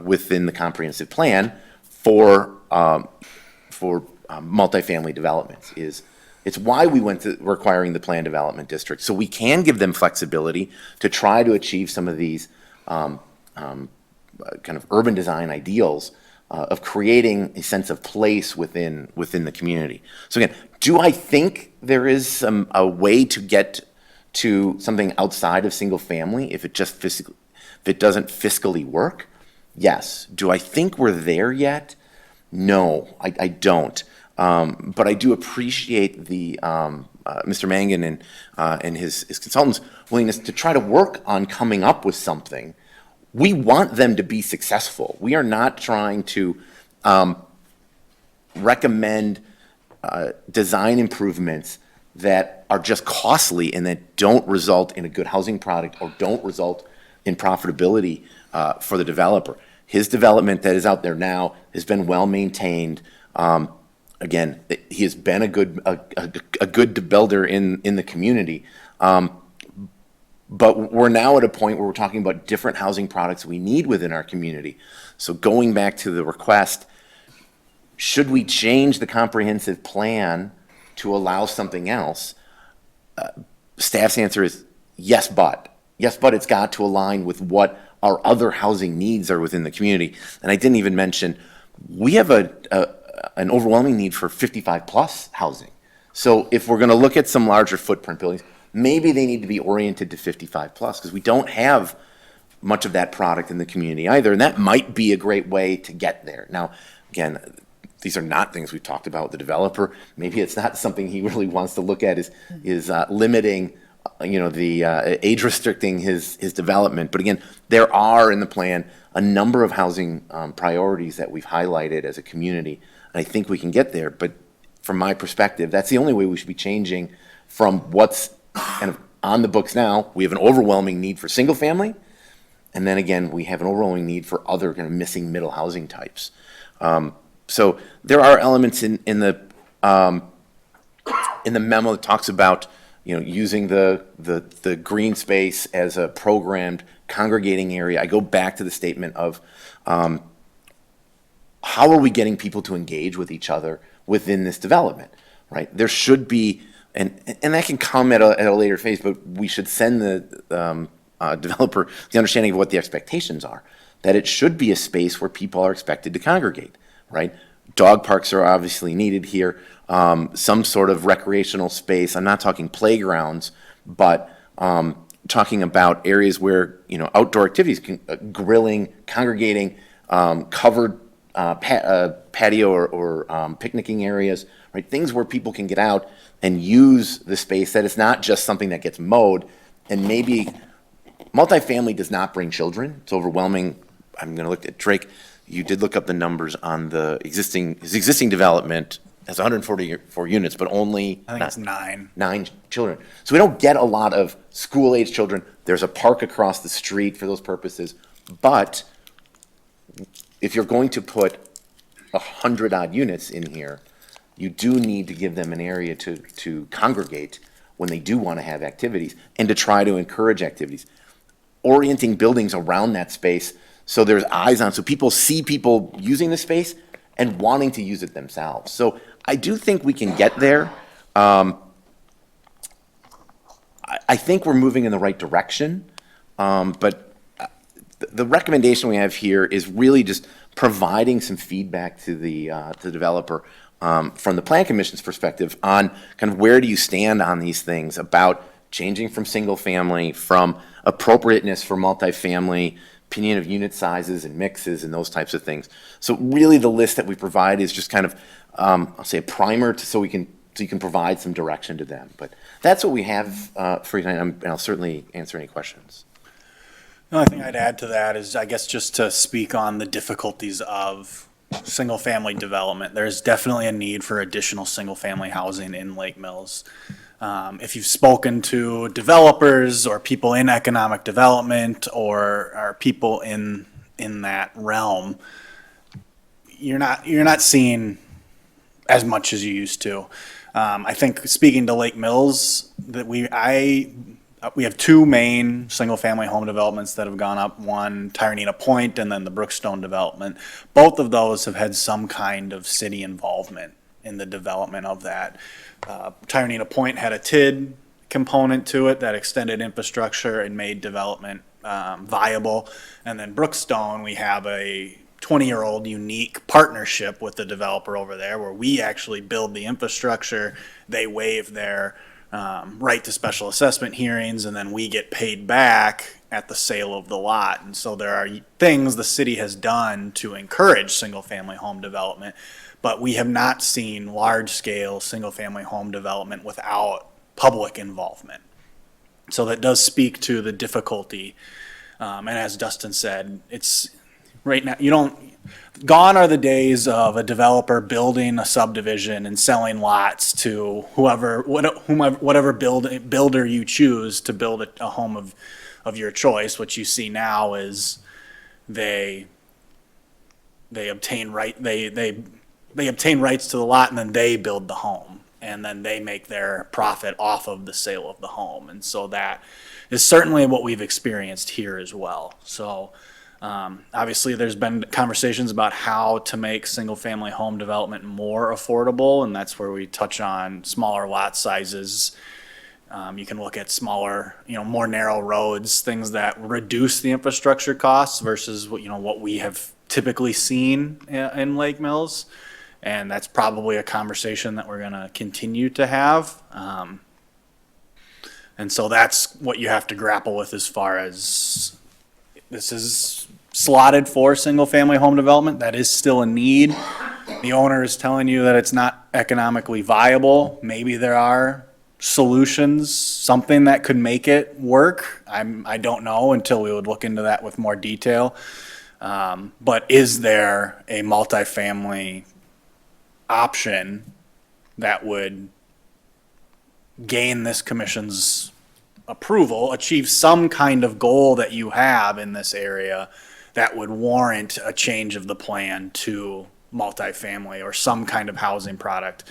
within the comprehensive plan for multifamily developments. It's why we went to requiring the plan development district, so we can give them flexibility to try to achieve some of these kind of urban design ideals of creating a sense of place within the community. So again, do I think there is a way to get to something outside of single family if it doesn't fiscally work? Yes. Do I think we're there yet? No, I don't. But I do appreciate the Mr. Mangen and his consultants' willingness to try to work on coming up with something. We want them to be successful. We are not trying to recommend design improvements that are just costly and that don't result in a good housing product or don't result in profitability for the developer. His development that is out there now has been well maintained. Again, he has been a good builder in the community. But we're now at a point where we're talking about different housing products we need within our community. So going back to the request, should we change the comprehensive plan to allow something else? Staff's answer is yes, but. Yes, but it's got to align with what our other housing needs are within the community. And I didn't even mention, we have an overwhelming need for 55-plus housing. So if we're going to look at some larger footprint buildings, maybe they need to be oriented to 55-plus because we don't have much of that product in the community either, and that might be a great way to get there. Now, again, these are not things we've talked about with the developer. Maybe it's not something he really wants to look at is limiting, the age restricting his development. But again, there are in the plan a number of housing priorities that we've highlighted as a community, and I think we can get there. But from my perspective, that's the only way we should be changing from what's kind of on the books now. We have an overwhelming need for single family, and then again, we have an overwhelming need for other kind of missing middle housing types. So there are elements in the memo that talks about using the green space as a programmed congregating area. I go back to the statement of how are we getting people to engage with each other within this development, right? There should be, and that can come at a later phase, but we should send the developer the understanding of what the expectations are, that it should be a space where people are expected to congregate, right? Dog parks are obviously needed here, some sort of recreational space. I'm not talking playgrounds, but talking about areas where, outdoor activities, grilling, congregating, covered patio or picnicking areas, right? Things where people can get out and use the space, that it's not just something that gets mowed. And maybe multifamily does not bring children. It's overwhelming. I'm going to look at Drake. You did look up the numbers on his existing development has 144 units, but only I think it's 9. 9 children. So we don't get a lot of school-age children. There's a park across the street for those purposes. But if you're going to put 100-odd units in here, you do need to give them an area to congregate when they do want to have activities and to try to encourage activities. Orienting buildings around that space so there's eyes on, so people see people using the space and wanting to use it themselves. So I do think we can get there. I think we're moving in the right direction, but the recommendation we have here is really just providing some feedback to the developer from the Plan Commission's perspective on kind of where do you stand on these things about changing from single family, from appropriateness for multifamily, opinion of unit sizes and mixes and those types of things. So really the list that we provide is just kind of, I'll say a primer so you can provide some direction to them. But that's what we have for you tonight, and I'll certainly answer any questions. The only thing I'd add to that is, I guess, just to speak on the difficulties of single-family development. There's definitely a need for additional single-family housing in Lake Mills. If you've spoken to developers or people in economic development or people in that realm, you're not seeing as much as you used to. I think speaking to Lake Mills, that we have two main single-family home developments that have gone up, one Tyranena Point and then the Brookstone development. Both of those have had some kind of city involvement in the development of that. Tyranena Point had a TID component to it that extended infrastructure and made development viable. And then Brookstone, we have a 20-year-old unique partnership with the developer over there where we actually build the infrastructure, they waive their right to special assessment hearings, and then we get paid back at the sale of the lot. And so there are things the city has done to encourage single-family home development, but we have not seen large-scale single-family home development without public involvement. So that does speak to the difficulty. And as Dustin said, it's right now, gone are the days of a developer building a subdivision and selling lots to whatever builder you choose to build a home of your choice. What you see now is they obtain rights to the lot, and then they build the home, and then they make their profit off of the sale of the home. And so that is certainly what we've experienced here as well. So obviously there's been conversations about how to make single-family home development more affordable, and that's where we touch on smaller lot sizes. You can look at smaller, more narrow roads, things that reduce the infrastructure costs versus what we have typically seen in Lake Mills. And that's probably a conversation that we're going to continue to have. And so that's what you have to grapple with as far as this is slotted for single-family home development. That is still a need. The owner is telling you that it's not economically viable. Maybe there are solutions, something that could make it work. I don't know until we would look into that with more detail. But is there a multifamily option that would gain this commission's approval, achieve some kind of goal that you have in this area that would warrant a change of the plan to multifamily or some kind of housing product?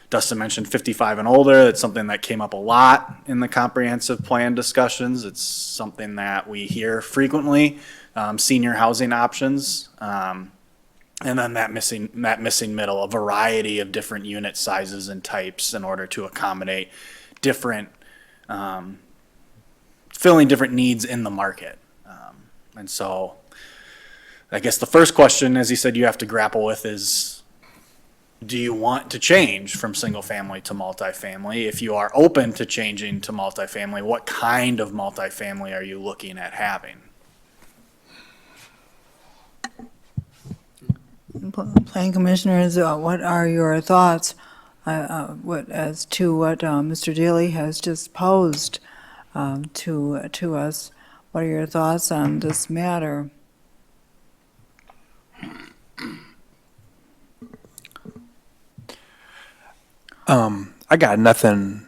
Dustin mentioned 55 and older. That's something that came up a lot in the comprehensive plan discussions. It's something that we hear frequently, senior housing options. And then that missing middle, a variety of different unit sizes and types in order to accommodate different, filling different needs in the market. And so I guess the first question, as he said, you have to grapple with is, do you want to change from single family to multifamily? If you are open to changing to multifamily, what kind of multifamily are you looking at having? Planning commissioners, what are your thoughts as to what Mr. Daly has just posed to us? What are your thoughts on this matter? I got nothing,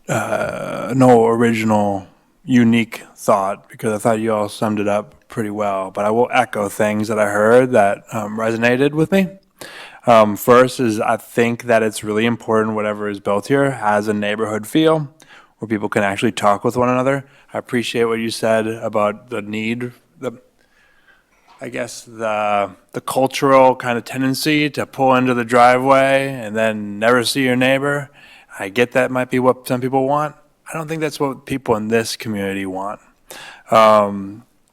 no original, unique thought, because I thought you all summed it up pretty well. But I will echo things that I heard that resonated with me. First is I think that it's really important whatever is built here has a neighborhood feel where people can actually talk with one another. I appreciate what you said about the need, the cultural kind of tendency to pull into the driveway and then never see your neighbor. I get that might be what some people want. I don't think that's what people in this community want.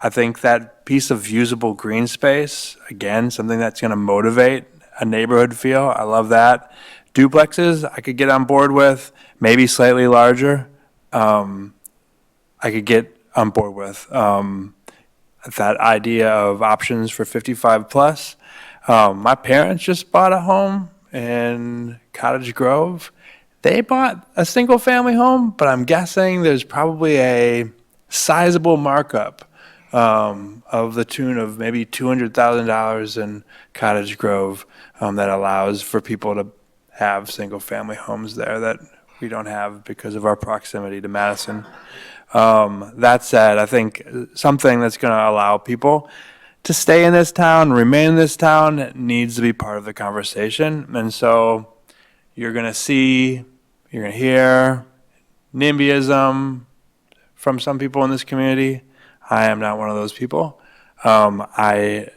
I think that piece of usable green space, again, something that's going to motivate a neighborhood feel. I love that. Duplexes, I could get on board with, maybe slightly larger. I could get on board with that idea of options for 55 plus. My parents just bought a home in Cottage Grove. They bought a single family home, but I'm guessing there's probably a sizable markup of the tune of maybe $200,000 in Cottage Grove that allows for people to have single family homes there that we don't have because of our proximity to Madison. That said, I think something that's going to allow people to stay in this town, remain in this town, needs to be part of the conversation. And so you're going to hear NIMBYism from some people in this community. I am not one of those people. I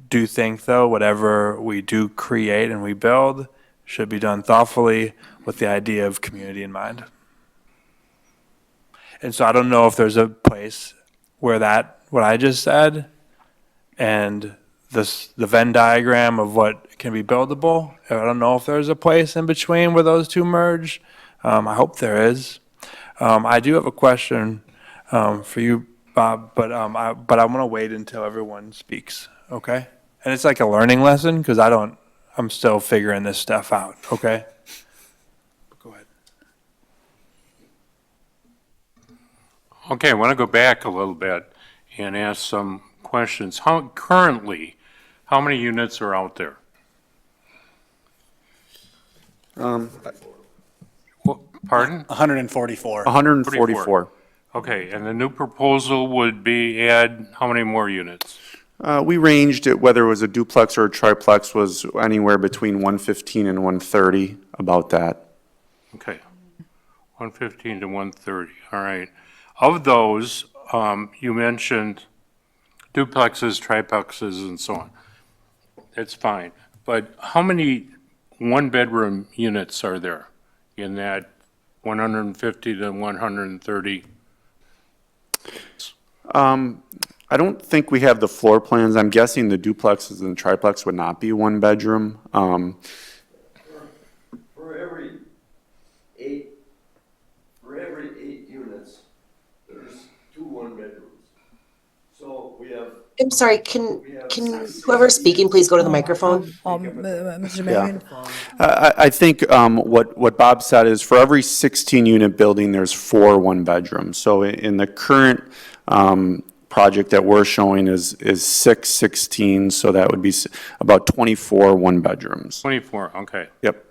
do think, though, whatever we do create and we build should be done thoughtfully with the idea of community in mind. And so I don't know if there's a place where what I just said and the Venn diagram of what can be buildable, I don't know if there's a place in between where those two merge. I hope there is. I do have a question for you, Bob, but I'm going to wait until everyone speaks, okay? And it's like a learning lesson because I'm still figuring this stuff out, okay? Go ahead. Okay, I want to go back a little bit and ask some questions. Currently, how many units are out there? Pardon? 144. 144. Okay, and the new proposal would be add how many more units? We ranged it, whether it was a duplex or a triplex, was anywhere between 115 and 130, about that. Okay, 115 to 130, all right. Of those, you mentioned duplexes, triplexes, and so on. That's fine. But how many one-bedroom units are there in that 150 to 130? I don't think we have the floor plans. I'm guessing the duplexes and triplex would not be one bedroom. For every 8 units, there's 2 one-bedrooms. So we have. I'm sorry, can whoever's speaking, please go to the microphone? Mr. Mangen? I think what Bob said is for every 16-unit building, there's 4 one-bedrooms. So in the current project that we're showing is 6, 16, so that would be about 24 one-bedrooms. 24, okay. Yep.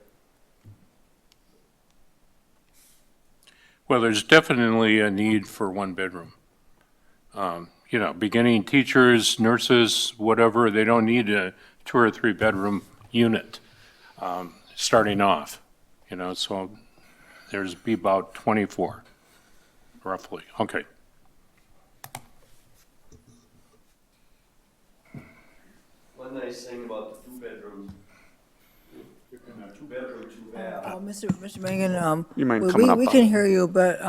Well, there's definitely a need for one bedroom. Beginning teachers, nurses, whatever, they don't need a 2 or 3 bedroom unit starting off, so there's be about 24 roughly. Okay. One nice thing about the 2 bedrooms, 2 bedroom, 2 bath. Mr. Mangen, You mind coming up we on can it? hear you, but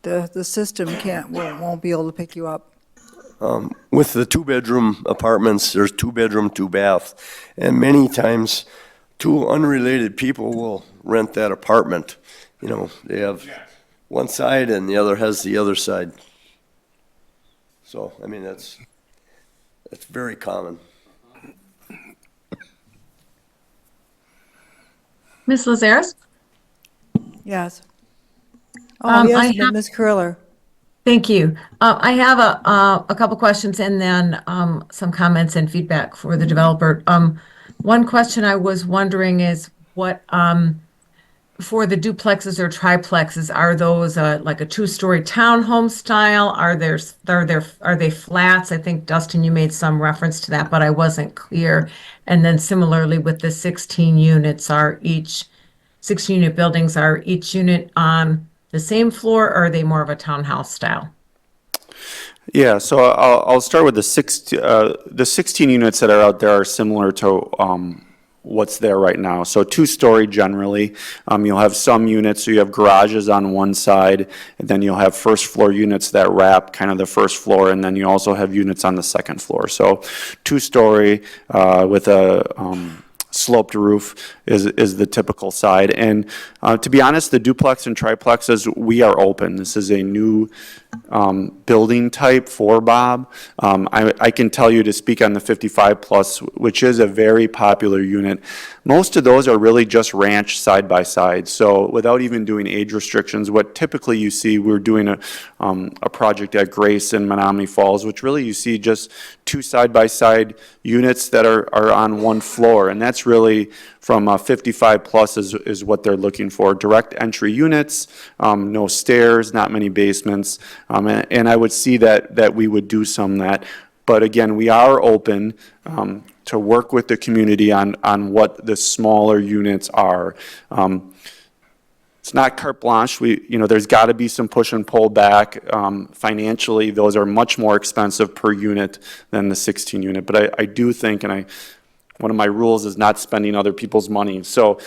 the system won't be able to pick you up. With the 2-bedroom apartments, there's 2 bedroom, 2 bath. And many times, 2 unrelated people will rent that apartment. They have one side and the other has the other side. So, that's very common. Ms. Lazares? Yes. I Yes, have- Ms. Curler. Thank you. I have a couple questions and then some comments and feedback for the developer. One question I was wondering is what, for the duplexes or triplexes, are those like a 2-story townhome style? Are they flats? I think, Dustin, you made some reference to that, but I wasn't clear. And then similarly with the 16 units, 16-unit buildings, are each unit on the same floor, or are they more of a townhouse style? Yeah, so I'll start with the 16 units that are out there are similar to what's there right now. So 2-story generally. You'll have some units, so you have garages on one side, and then you'll have first floor units that wrap kind of the first floor, and then you also have units on the second floor. So 2-story with a sloped roof is the typical side. And to be honest, the duplex and triplexes, we are open. This is a new building type for Bob. I can tell you to speak on the 55 plus, which is a very popular unit. Most of those are really just ranch side by side. So without even doing age restrictions, what typically you see, we're doing a project at Grace in Menominee Falls, which really you see just 2 side by side units that are on one floor. And that's really from 55 plus is what they're looking for. Direct entry units, no stairs, not many basements. And I would see that we would do some that. But again, we are open to work with the community on what the smaller units are. It's not carte blanche. There's got to be some push and pull back. Financially, those are much more expensive per unit than the 16 unit. But I do think, one of my rules is not spending other people's money. So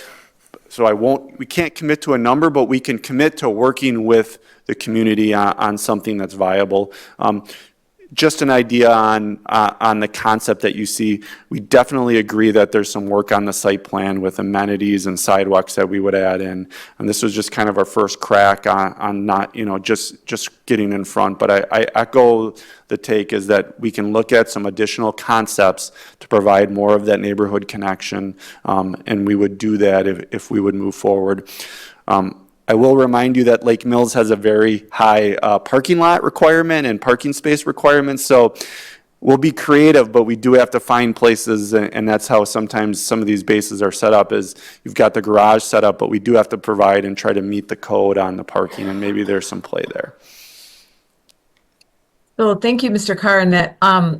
we can't commit to a number, but we can commit to working with the community on something that's viable. Just an idea on the concept that you see. We definitely agree that there's some work on the site plan with amenities and sidewalks that we would add in. And this was just kind of our first crack on not, just getting in front. But I echo the take is that we can look at some additional concepts to provide more of that neighborhood connection. And we would do that if we would move forward. I will remind you that Lake Mills has a very high parking lot requirement and parking space requirements, so we'll be creative, but we do have to find places, and that's how sometimes some of these bases are set up, is you've got the garage set up, but we do have to provide and try to meet the code on the parking, and maybe there's some play there. So thank you, Mr. Carr, and that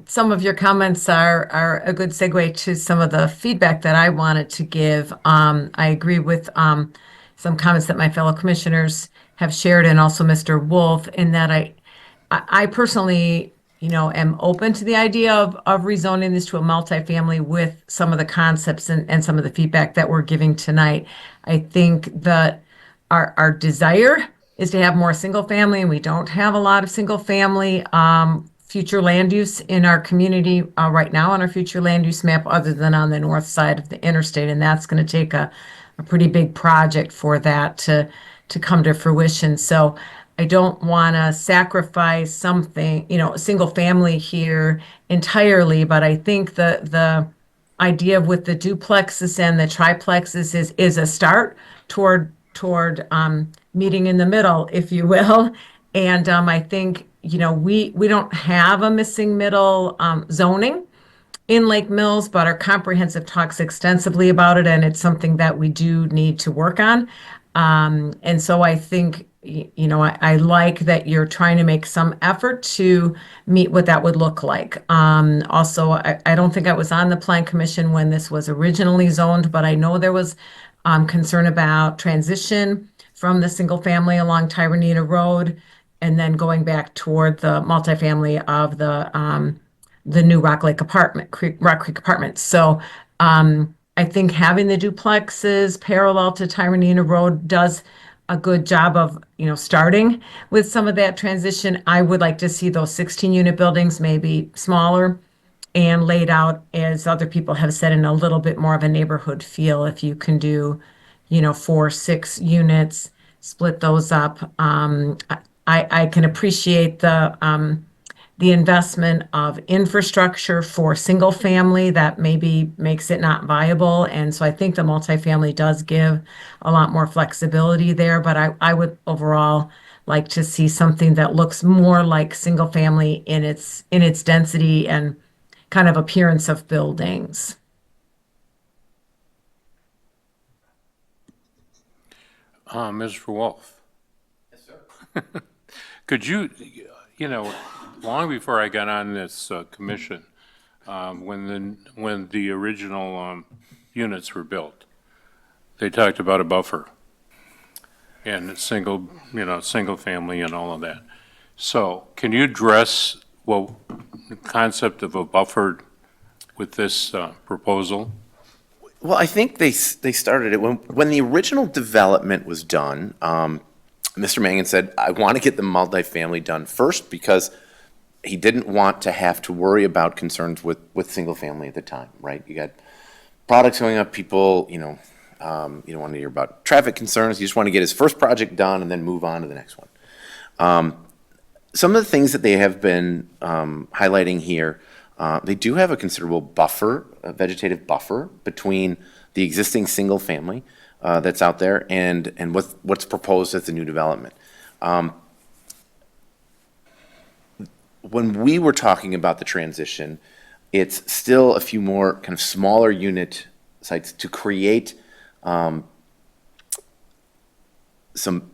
some of your comments are a good segue to some of the feedback that I wanted to give. I agree with some comments that my fellow commissioners have shared, and also Mr. Wolf, in that I personally, am open to the idea of rezoning this to a multifamily with some of the concepts and some of the feedback that we're giving tonight. I think that our desire is to have more single family, and we don't have a lot of single family future land use in our community right now on our future land use map, other than on the north side of the interstate, and that's going to take a pretty big project for that to come to fruition. So I don't want to sacrifice something, single family here entirely, but I think the idea with the duplexes and the triplexes is a start toward meeting in the middle, if you will. And I think, we don't have a missing middle zoning in Lake Mills, but our comprehensive talks extensively about it, and it's something that we do need to work on. And so I think, I like that you're trying to make some effort to meet what that would look like. Also, I don't think I was on the Plan Commission when this was originally zoned, but I know there was concern about transition from the single family along Tyranena Road and then going back toward the multifamily of the new Rock Creek Apartments. So I think having the duplexes parallel to Tyranena Road does a good job of, starting with some of that transition. I would like to see those 16-unit buildings maybe smaller and laid out, as other people have said, in a little bit more of a neighborhood feel. If you can do, 4, 6 units, split those up. I can appreciate the investment of infrastructure for single family that maybe makes it not viable. And so I think the multifamily does give a lot more flexibility there, but I would overall like to see something that looks more like single family in its density and kind of appearance of buildings. Mr. Wolf? Yes, sir. Could you, long before I got on this commission, when the original units were built, they talked about a buffer and a single family and all of that. So can you address the concept of a buffer with this proposal? Well, I think they started it when the original development was done. Mr. Mangen said, I want to get the multifamily done first because he didn't want to have to worry about concerns with single family at the time, right? You got products going up, people, you don't want to hear about traffic concerns. You just want to get his first project done and then move on to the next one. Some of the things that they have been highlighting here, they do have a considerable buffer, a vegetative buffer between the existing single family that's out there and what's proposed as the new development. When we were talking about the transition, it's still a few more kind of smaller unit sites to create some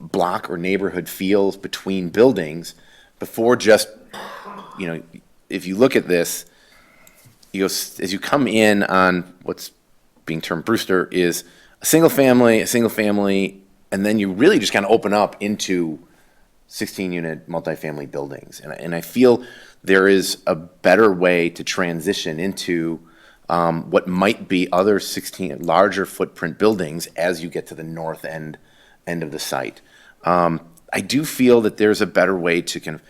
block or neighborhood feels between buildings before just, if you look at this, you go, as you come in on what's being termed Brewster is a single family, and then you really just kind of open up into 16-unit multifamily buildings. And I feel there is a better way to transition into what might be other 16 larger footprint buildings as you get to the north end of the site. I do feel that there's a better way to kind of,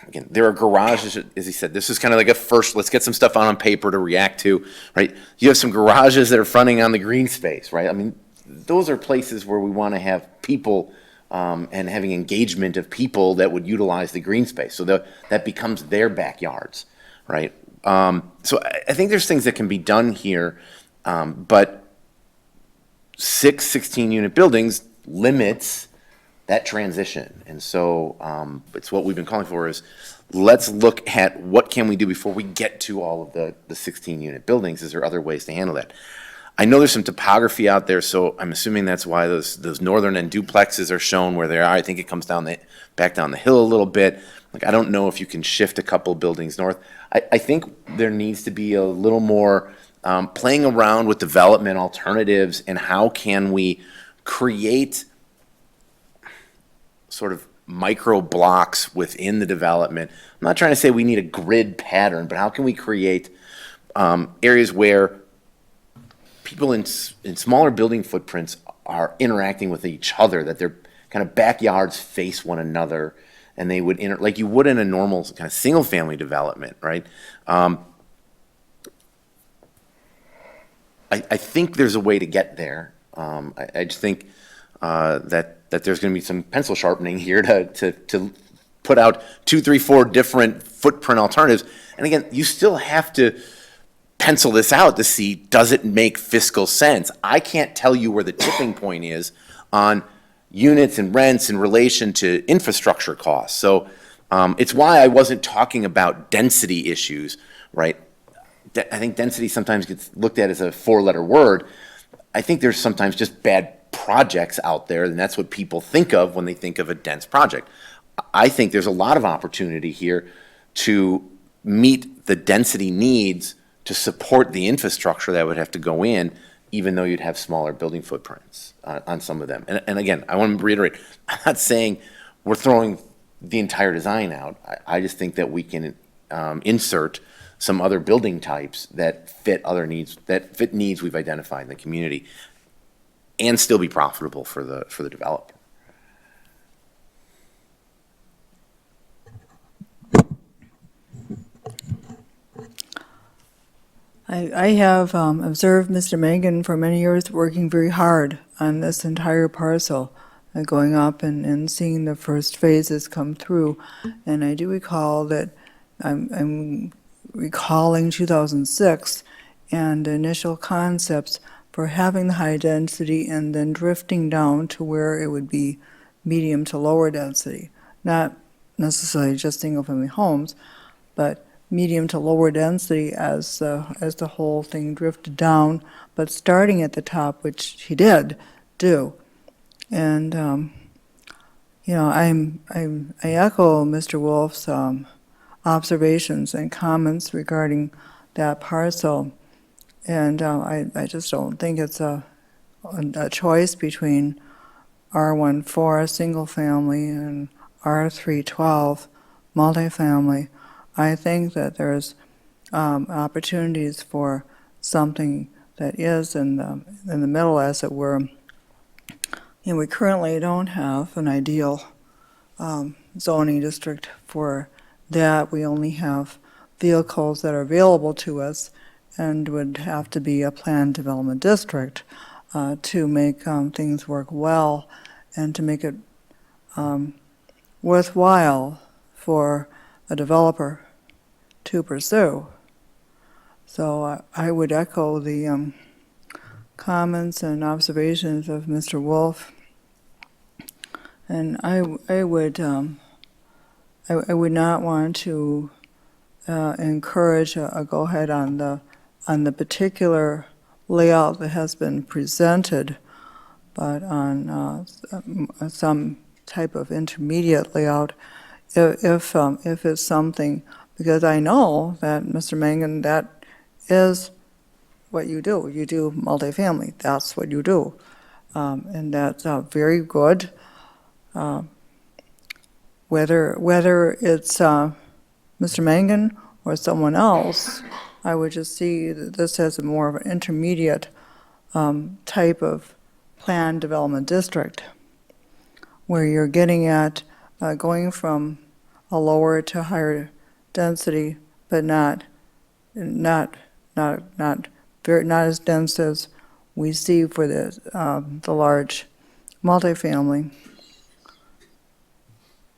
again, there are garages, as he said, this is kind of like a first, let's get some stuff on paper to react to, right? You have some garages that are fronting on the green space, right? I mean, those are places where we want to have people and having engagement of people that would utilize the green space. So that becomes their backyards, right? So I think there's things that can be done here, but 16-unit buildings limits that transition. And so it's what we've been calling for is let's look at what can we do before we get to all of the 16-unit buildings. Is there other ways to handle that? I know there's some topography out there, so I'm assuming that's why those northern end duplexes are shown where they are. I think it comes back down the hill a little bit. Like, I don't know if you can shift a couple buildings north. I think there needs to be a little more playing around with development alternatives and how can we create sort of micro blocks within the development. I'm not trying to say we need a grid pattern, but how can we create areas where people in smaller building footprints are interacting with each other, that their kind of backyards face one another, and they would like you would in a normal kind of single family development, right? I think there's a way to get there. I just think that there's going to be some pencil sharpening here to put out 2, 3, 4 different footprint alternatives. And again, you still have to pencil this out to see, does it make fiscal sense? I can't tell you where the tipping point is on units and rents in relation to infrastructure costs. So it's why I wasn't talking about density issues, right? I think density sometimes gets looked at as a 4-letter word. I think there's sometimes just bad projects out there, and that's what people think of when they think of a dense project. I think there's a lot of opportunity here to meet the density needs to support the infrastructure that would have to go in, even though you'd have smaller building footprints on some of them. And again, I want to reiterate, I'm not saying we're throwing the entire design out. I just think that we can insert some other building types that fit other needs, that fit needs we've identified in the community, and still be profitable for the developer. I have observed Mr. Mangen for many years working very hard on this entire parcel, going up and seeing the first phases come through. And I do recall that I'm recalling 2006 and the initial concepts for having the high density and then drifting down to where it would be medium to lower density. Not necessarily just single-family homes, but medium to lower density as the whole thing drifted down, but starting at the top, which he did do. And you know, I echo Mr. Wolf's observations and comments regarding that parcel, and I just don't think it's a choice between R14 single family and R312 multifamily. I think that there's opportunities for something that is in the middle, as it were. And we currently don't have an ideal zoning district for that. We only have vehicles that are available to us and would have to be a planned development district to make things work well and to make it worthwhile for a developer to pursue. So I would echo the comments and observations of Mr. Wolf, and I would not want to encourage a go ahead on the particular layout that has been presented, but on some type of intermediate layout if it's something, because I know that, Mr. Mangan, that is what you do. You do multifamily. That's what you do. And that's very good. Whether it's Mr. Mangan or someone else, I would just see that this as a more of an intermediate type of planned development district, where you're getting at going from a lower to higher density, but not as dense as we see for the large multifamily.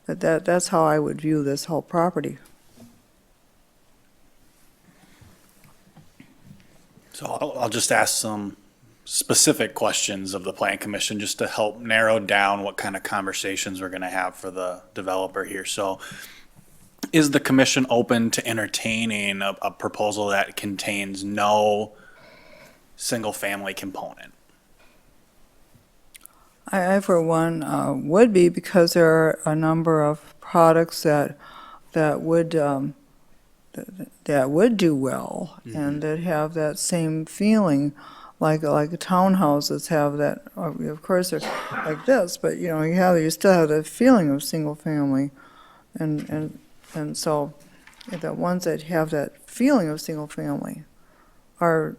But that's how I would view this whole property. So I'll just ask some specific questions of the Plan Commission just to help narrow down what kind of conversations we're going to have for the developer here. So is the commission open to entertaining a proposal that contains no single-family component? I for one, would be, because there are a number of products that would do well, and that have that same feeling, like townhouses have that. Of course, they're like this, but you still have the feeling of single family, and so the ones that have that feeling of single family are,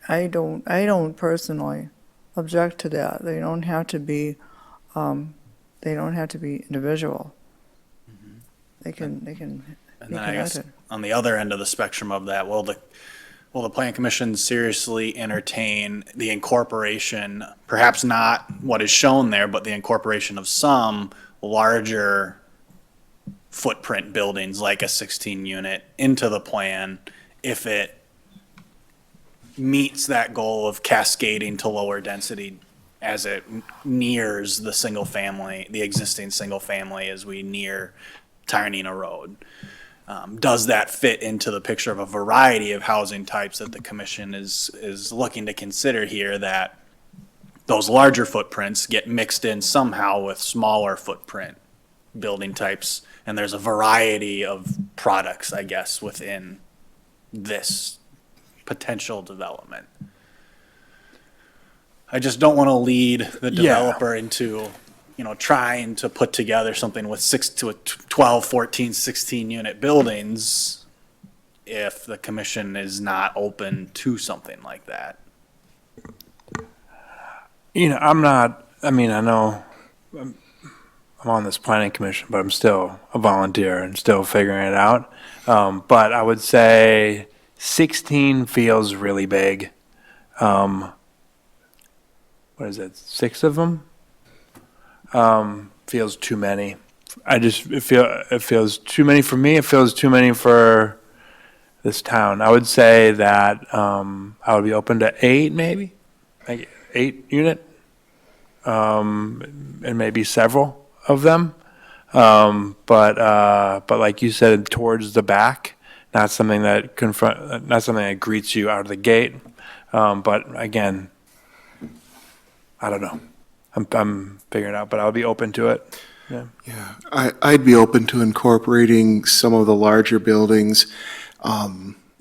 I don't personally object to that. They don't have to be individual. They can. And then I guess on the other end of the spectrum of that, will the Plan Commission seriously entertain the incorporation, perhaps not what is shown there, but the incorporation of some larger footprint buildings like a 16 unit into the plan if it meets that goal of cascading to lower density as it nears the existing single family as we near Tyranena Road? Does that fit into the picture of a variety of housing types that the commission is looking to consider here, that those larger footprints get mixed in somehow with smaller footprint building types, and there's a variety of products, I guess, within this potential development? I just don't want to lead the developer into trying to put together something with 12, 14, 16 unit buildings if the commission is not open to something like that. I know I'm on this planning commission, but I'm still a volunteer and still figuring it out. But I would say 16 feels really big. What is it, 6 of them? Feels too many. It feels too many for me. It feels too many for this town. I would say that I would be open to 8, maybe, like 8 unit, and maybe several of them. But like you said, towards the back, not something that greets you out of the gate. But again, I don't know. I'm figuring it out, but I'll be open to it. Yeah. I'd be open to incorporating some of the larger buildings.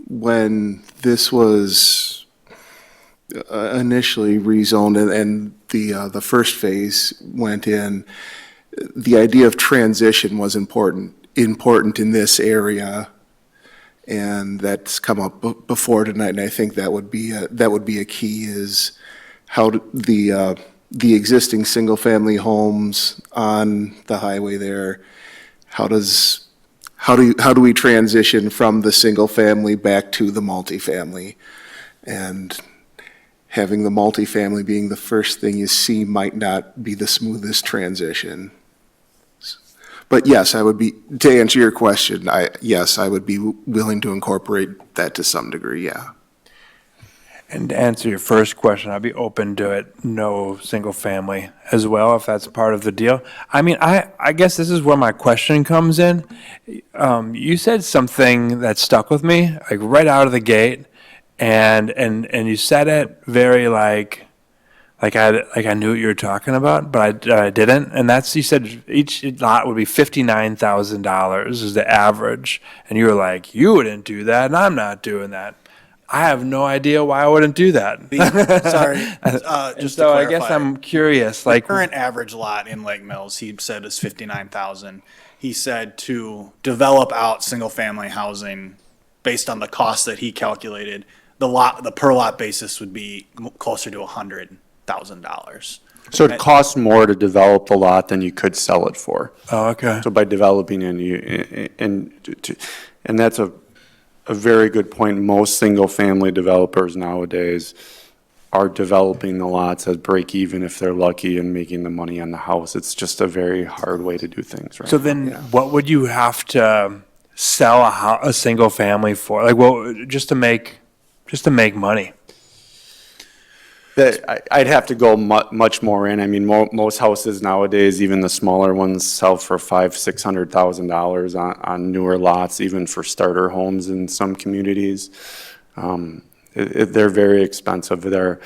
When this was initially rezoned and the first phase went in, the idea of transition was important in this area, and that's come up before tonight. And I think that would be a key, is how the existing single-family homes on the highway there, how do we transition from the single-family back to the multifamily? And having the multifamily being the first thing you see might not be the smoothest transition. But yes, to answer your question, I would be willing to incorporate that to some degree, yeah. And to answer your first question, I'd be open to it, no single family as well, if that's part of the deal. I guess this is where my question comes in. You said something that stuck with me, like right out of the gate, and you said it very like I knew what you were talking about, but I didn't. And that's, you said each lot would be $59,000 is the average. And you were like, you wouldn't do that, and I'm not doing that. I have no idea why I wouldn't do that. Sorry, And just to so I guess clarify. I'm curious, The like, current average lot in Lake Mills, he said is 59,000. He said to develop out single-family housing based on the cost that he calculated, the per lot basis would be closer to $100,000. So it costs more to develop the lot than you could sell it for. oh, okay. So by developing and that's a very good point. Most single-family developers nowadays are developing the lots as break even if they're lucky and making the money on the house. It's just a very hard way to do things, right? So then what would you have to sell a single family for? Like, well, just to make money? I'd have to go much more in. I mean, most houses nowadays, even the smaller ones, sell for $600,000 on newer lots, even for starter homes in some communities. They're very expensive. There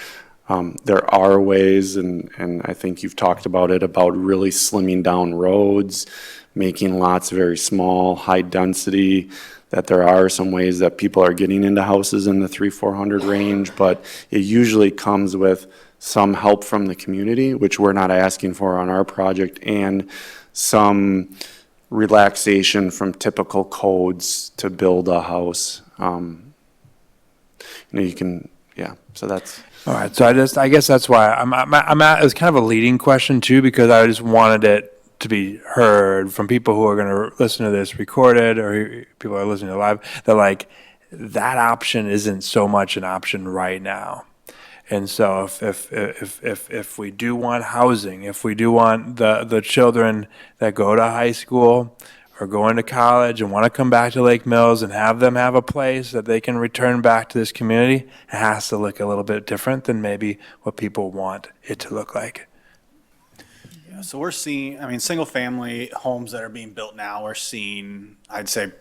are ways, and I think you've talked about it, about really slimming down roads, making lots very small, high density, that there are some ways that people are getting into houses in the 300-400 range, but it usually comes with some help from the community, which we're not asking for on our project, and some relaxation from typical codes to build a house. You can, so that's. All right, so I guess that's why I'm at, it's kind of a leading question too, because I just wanted it to be heard from people who are going to listen to this recorded, or people who are listening to live, that like, that option isn't so much an option right now. And so if we do want housing, if we do want the children that go to high school or go into college and want to come back to Lake Mills and have them have a place that they can return back to this community, it has to look a little bit different than maybe what people want it to look like. Yeah, so we're seeing, single-family homes that are being built now, we're seeing, I'd say,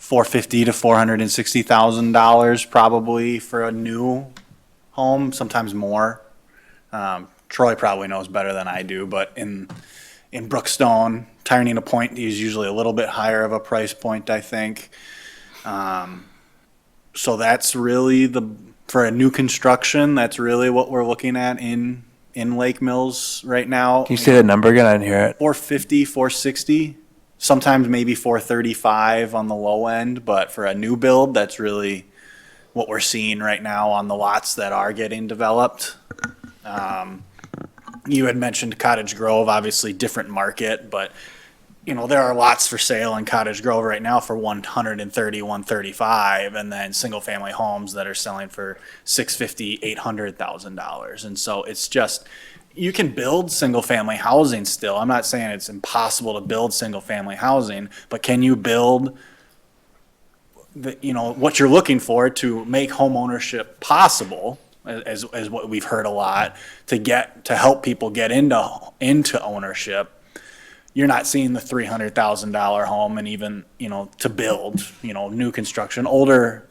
$450,000 to $460,000 probably for a new home, sometimes more. Troy probably knows better than I do, but in Brookstone, Tyranena Point is usually a little bit higher of a price point, I think. So that's really for a new construction, that's really what we're looking at in Lake Mills right now. Can you say that number again? I didn't hear it. 450, 460, sometimes maybe 435 on the low end, but for a new build, that's really what we're seeing right now on the lots that are getting developed. You had mentioned Cottage Grove, obviously different market, but there are lots for sale in Cottage Grove right now for $130,000, $135,000, and then single-family homes that are selling for $650,000, $800,000. And so it's just, you can build single-family housing still. I'm not saying it's impossible to build single-family housing, but can you build what you're looking for to make home ownership possible, as what we've heard a lot, to help people get into ownership. You're not seeing the $300,000 home, and even, to build, new construction. Older,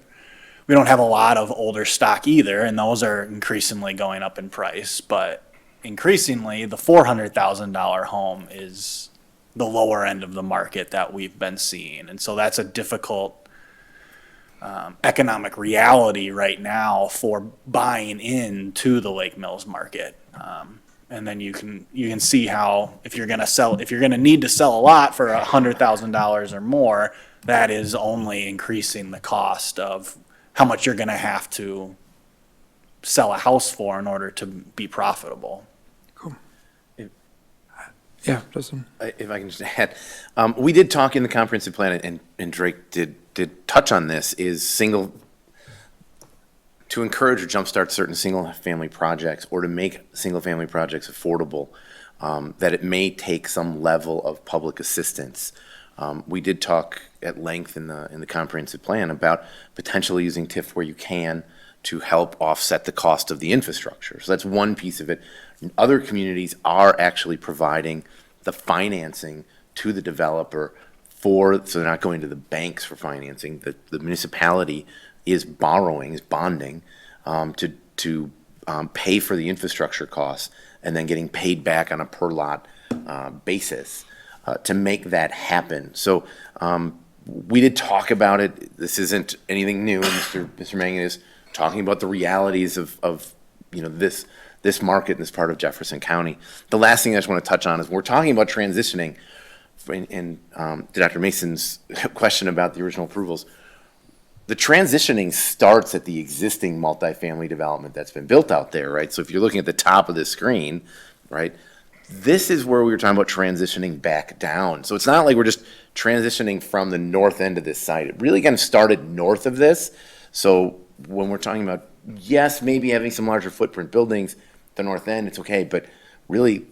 we don't have a lot of older stock either, and those are increasingly going up in price. But increasingly, the $400,000 home is the lower end of the market that we've been seeing. And so that's a difficult economic reality right now for buying into the Lake Mills market. And then you can see how if you're going to need to sell a lot for $100,000 or more, that is only increasing the cost of how much you're going to have to sell a house for in order to be profitable. Yeah, Justin. If I can just add, we did talk in the comprehensive plan, and Drake did touch on this, to encourage or jumpstart certain single-family projects, or to make single-family projects affordable, that it may take some level of public assistance. We did talk at length in the comprehensive plan about potentially using TIF where you can to help offset the cost of the infrastructure. So that's one piece of it. Other communities are actually providing the financing to the developer so they're not going to the banks for financing. The municipality is bonding to pay for the infrastructure costs and then getting paid back on a per lot basis to make that happen. So we did talk about it. This isn't anything new. Mr. Mangen is talking about the realities of this market in this part of Jefferson County. The last thing I just want to touch on is we're talking about transitioning in to Dr. Mason's question about the original approvals. The transitioning starts at the existing multifamily development that's been built out there, right? So if you're looking at the top of the screen, right, this is where we were talking about transitioning back down. So it's not like we're just transitioning from the north end of this site. It really kind of started north of this. So when we're talking about, yes, maybe having some larger footprint buildings, the north end, it's okay, but really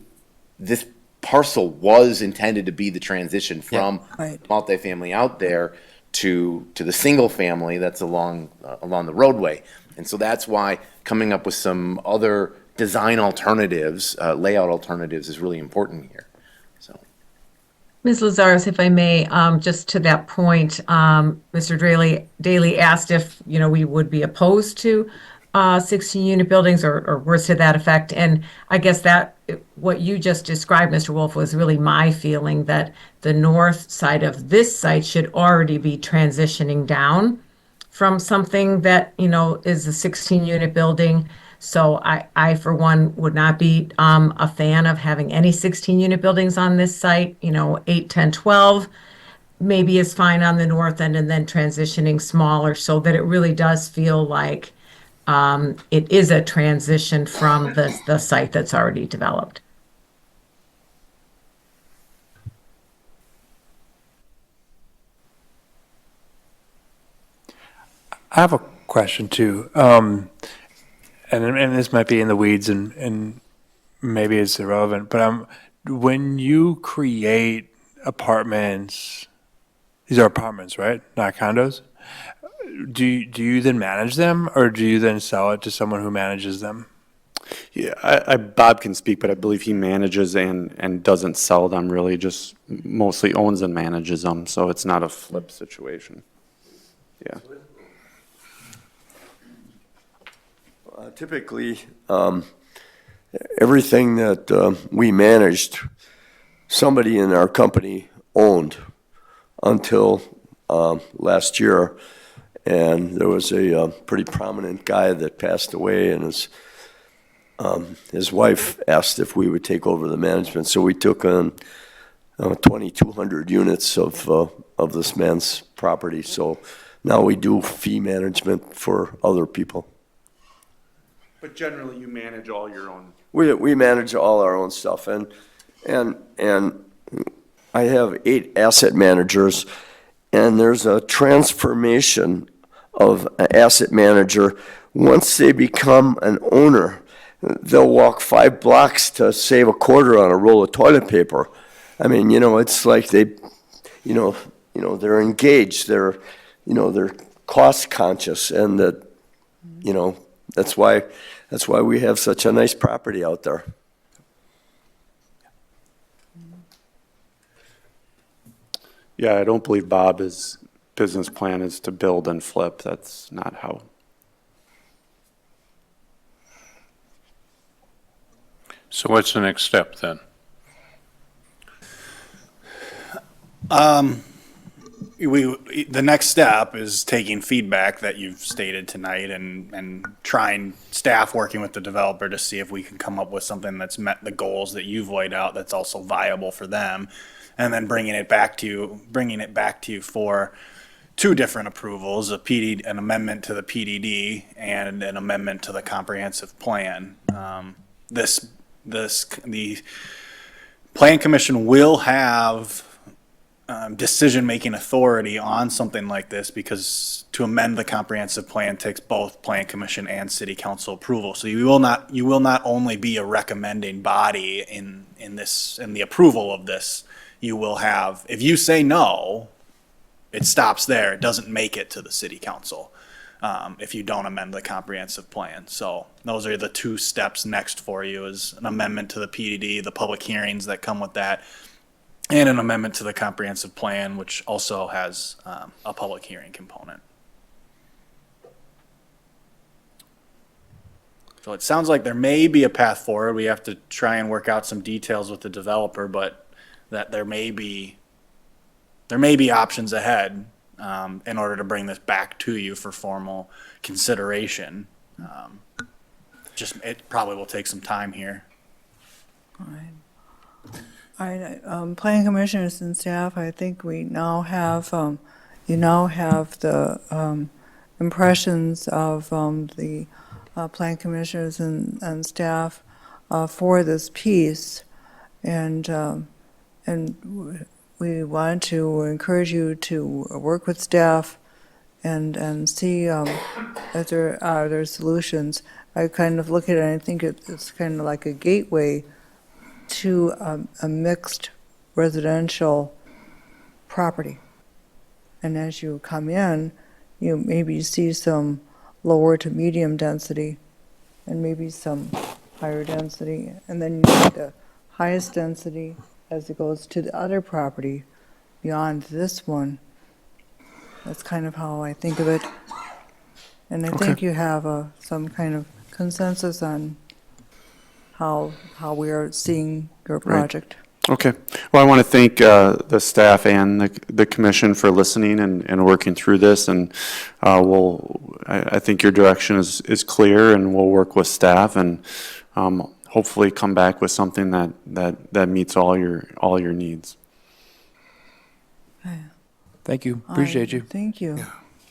this parcel was intended to be the transition from Right. multifamily out there to the single family that's along the roadway. And so that's why coming up with some other design alternatives, layout alternatives is really important here. So, Ms. Lazarus, if I may, just to that point, Mr. Daly asked if, we would be opposed to 16-unit buildings or words to that effect. And I guess that what you just described, Mr. Wolf, was really my feeling that the north side of this site should already be transitioning down from something that, is a 16-unit building. So I, for one, would not be a fan of having any 16-unit buildings on this site. 8, 10, 12 maybe is fine on the north end, and then transitioning smaller so that it really does feel like it is a transition from the site that's already developed. I have a question too. And this might be in the weeds and maybe it's irrelevant, but when you create apartments, these are apartments, right? Not condos. Do you then manage them, or do you then sell it to someone who manages them? Yeah, Bob can speak, but I believe he manages and doesn't sell them, really, just mostly owns and manages them, so it's not a flip situation. Yeah. Typically, everything that we managed, somebody in our company owned until last year. And there was a pretty prominent guy that passed away, and his wife asked if we would take over the management. So we took on 2,200 units of this man's property. So now we do fee management for other people. But generally, you manage all your own. We manage all our own stuff, and I have 8 asset managers, and there's a transformation of an asset manager. Once they become an owner, they'll walk 5 blocks to save a quarter on a roll of toilet paper. I mean, it's like they, they're engaged. They're cost conscious, and that's why we have such a nice property out there. Yeah, I don't believe Bob's business plan is to build and flip. That's not how. So what's the next step then? The next step is taking feedback that you've stated tonight and trying, staff working with the developer to see if we can come up with something that's met the goals that you've laid out that's also viable for them, and then bringing it back to you for 2 different approvals, an amendment to the PDD and an amendment to the comprehensive plan. The Plan Commission will have decision-making authority on something like this, because to amend the comprehensive plan takes both Plan Commission and City Council approval. So you will not only be a recommending body in the approval of this. You will have, if you say no, it stops there. It doesn't make it to the City Council if you don't amend the comprehensive plan. So those are the 2 steps next for you: is an amendment to the PDD, the public hearings that come with that, and an amendment to the comprehensive plan, which also has a public hearing component. So it sounds like there may be a path forward. We have to try and work out some details with the developer, but that there may be options ahead in order to bring this back to you for formal consideration. Just, it probably will take some time here. All right, planning commissioners and staff, I think we now have, you now have the impressions of the plan commissioners and staff for this piece. And we want to encourage you to work with staff and see if there are solutions. I kind of look at it and I think it's kind of like a gateway to a mixed residential property. And as you come in, you maybe see some lower to medium density and maybe some higher density. And then you see the highest density as it goes to the other property beyond this one. That's kind of how I think of it. And I think you have some kind of consensus on how we are seeing your project. Okay. Well, I want to thank the staff and the commission for listening and working through this. And I think your direction is clear, and we'll work with staff and hopefully come back with something that meets all your needs. Thank you. Appreciate you. Thank you.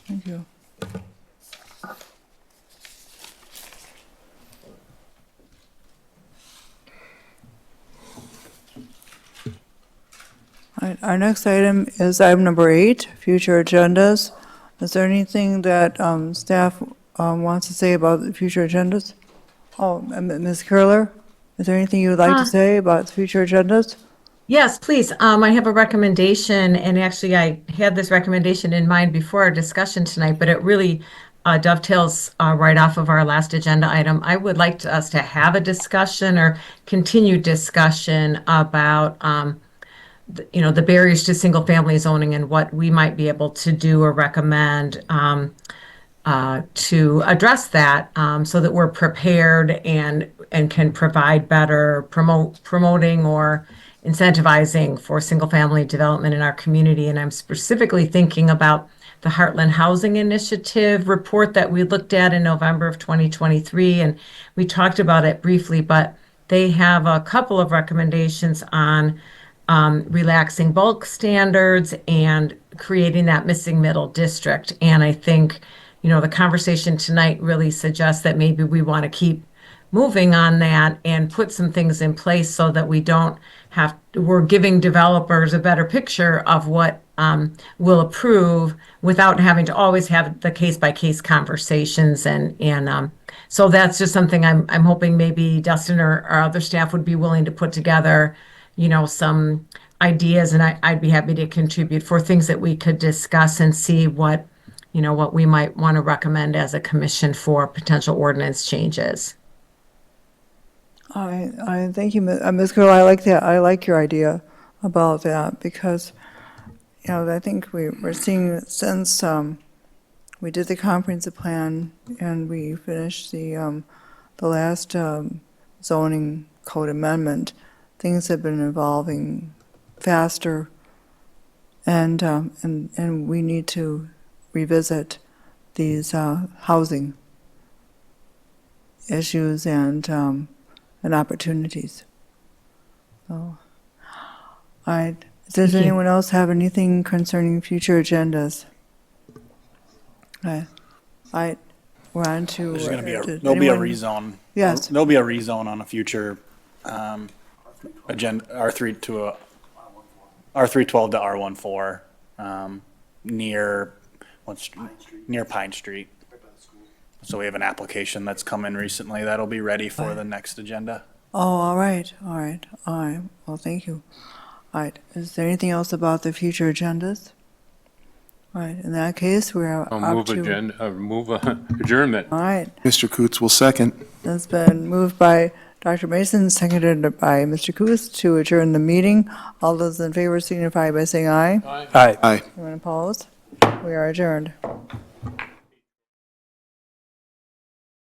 Thank you. All right, our next item is item number 8, future agendas. Is there anything that staff wants to say about the future agendas? Oh, Ms. Curler, is there anything you would like to say about the future agendas? Yes, please. I have a recommendation, and actually I had this recommendation in mind before our discussion tonight, but it really dovetails right off of our last agenda item. I would like us to have a discussion or continued discussion about the barriers to single-family zoning and what we might be able to do or recommend to address that, so that we're prepared and can provide better promoting or incentivizing for single-family development in our community. And I'm specifically thinking about the Heartland Housing Initiative report that we looked at in November of 2023, and we talked about it briefly, but they have a couple of recommendations on relaxing bulk standards and creating that missing middle district. And I think, the conversation tonight really suggests that maybe we want to keep moving on that and put some things in place so that we're giving developers a better picture of what we'll approve without having to always have the case-by-case conversations. And so that's just something I'm hoping maybe Dustin or other staff would be willing to put together, some ideas, and I'd be happy to contribute for things that we could discuss and see what we might want to recommend as a commission for potential ordinance changes. I thank you, Ms. Curl. I like that. I like your idea about that because, I think we're seeing since we did the comprehensive plan and we finished the last zoning code amendment, things have been evolving faster, and we need to revisit these housing issues and opportunities. So, does anyone else have anything concerning future agendas? We're on to. There's going to be there'll be a rezone. Yes. There'll be a rezone on a future agenda, R3 to R312 to R14 near Pine Street. So we have an application that's come in recently that'll be ready for the next agenda. Oh, all right. Well, thank you. All right, is there anything else about the future agendas? All right, in that case, we're up to. Move adjournment. All right, Mr. Coots will second. it's been moved by Dr. Mason, seconded by Mr. Coos to adjourn the meeting. All those in favor signify by saying aye. Aye. Aye. Anyone opposed? We are adjourned.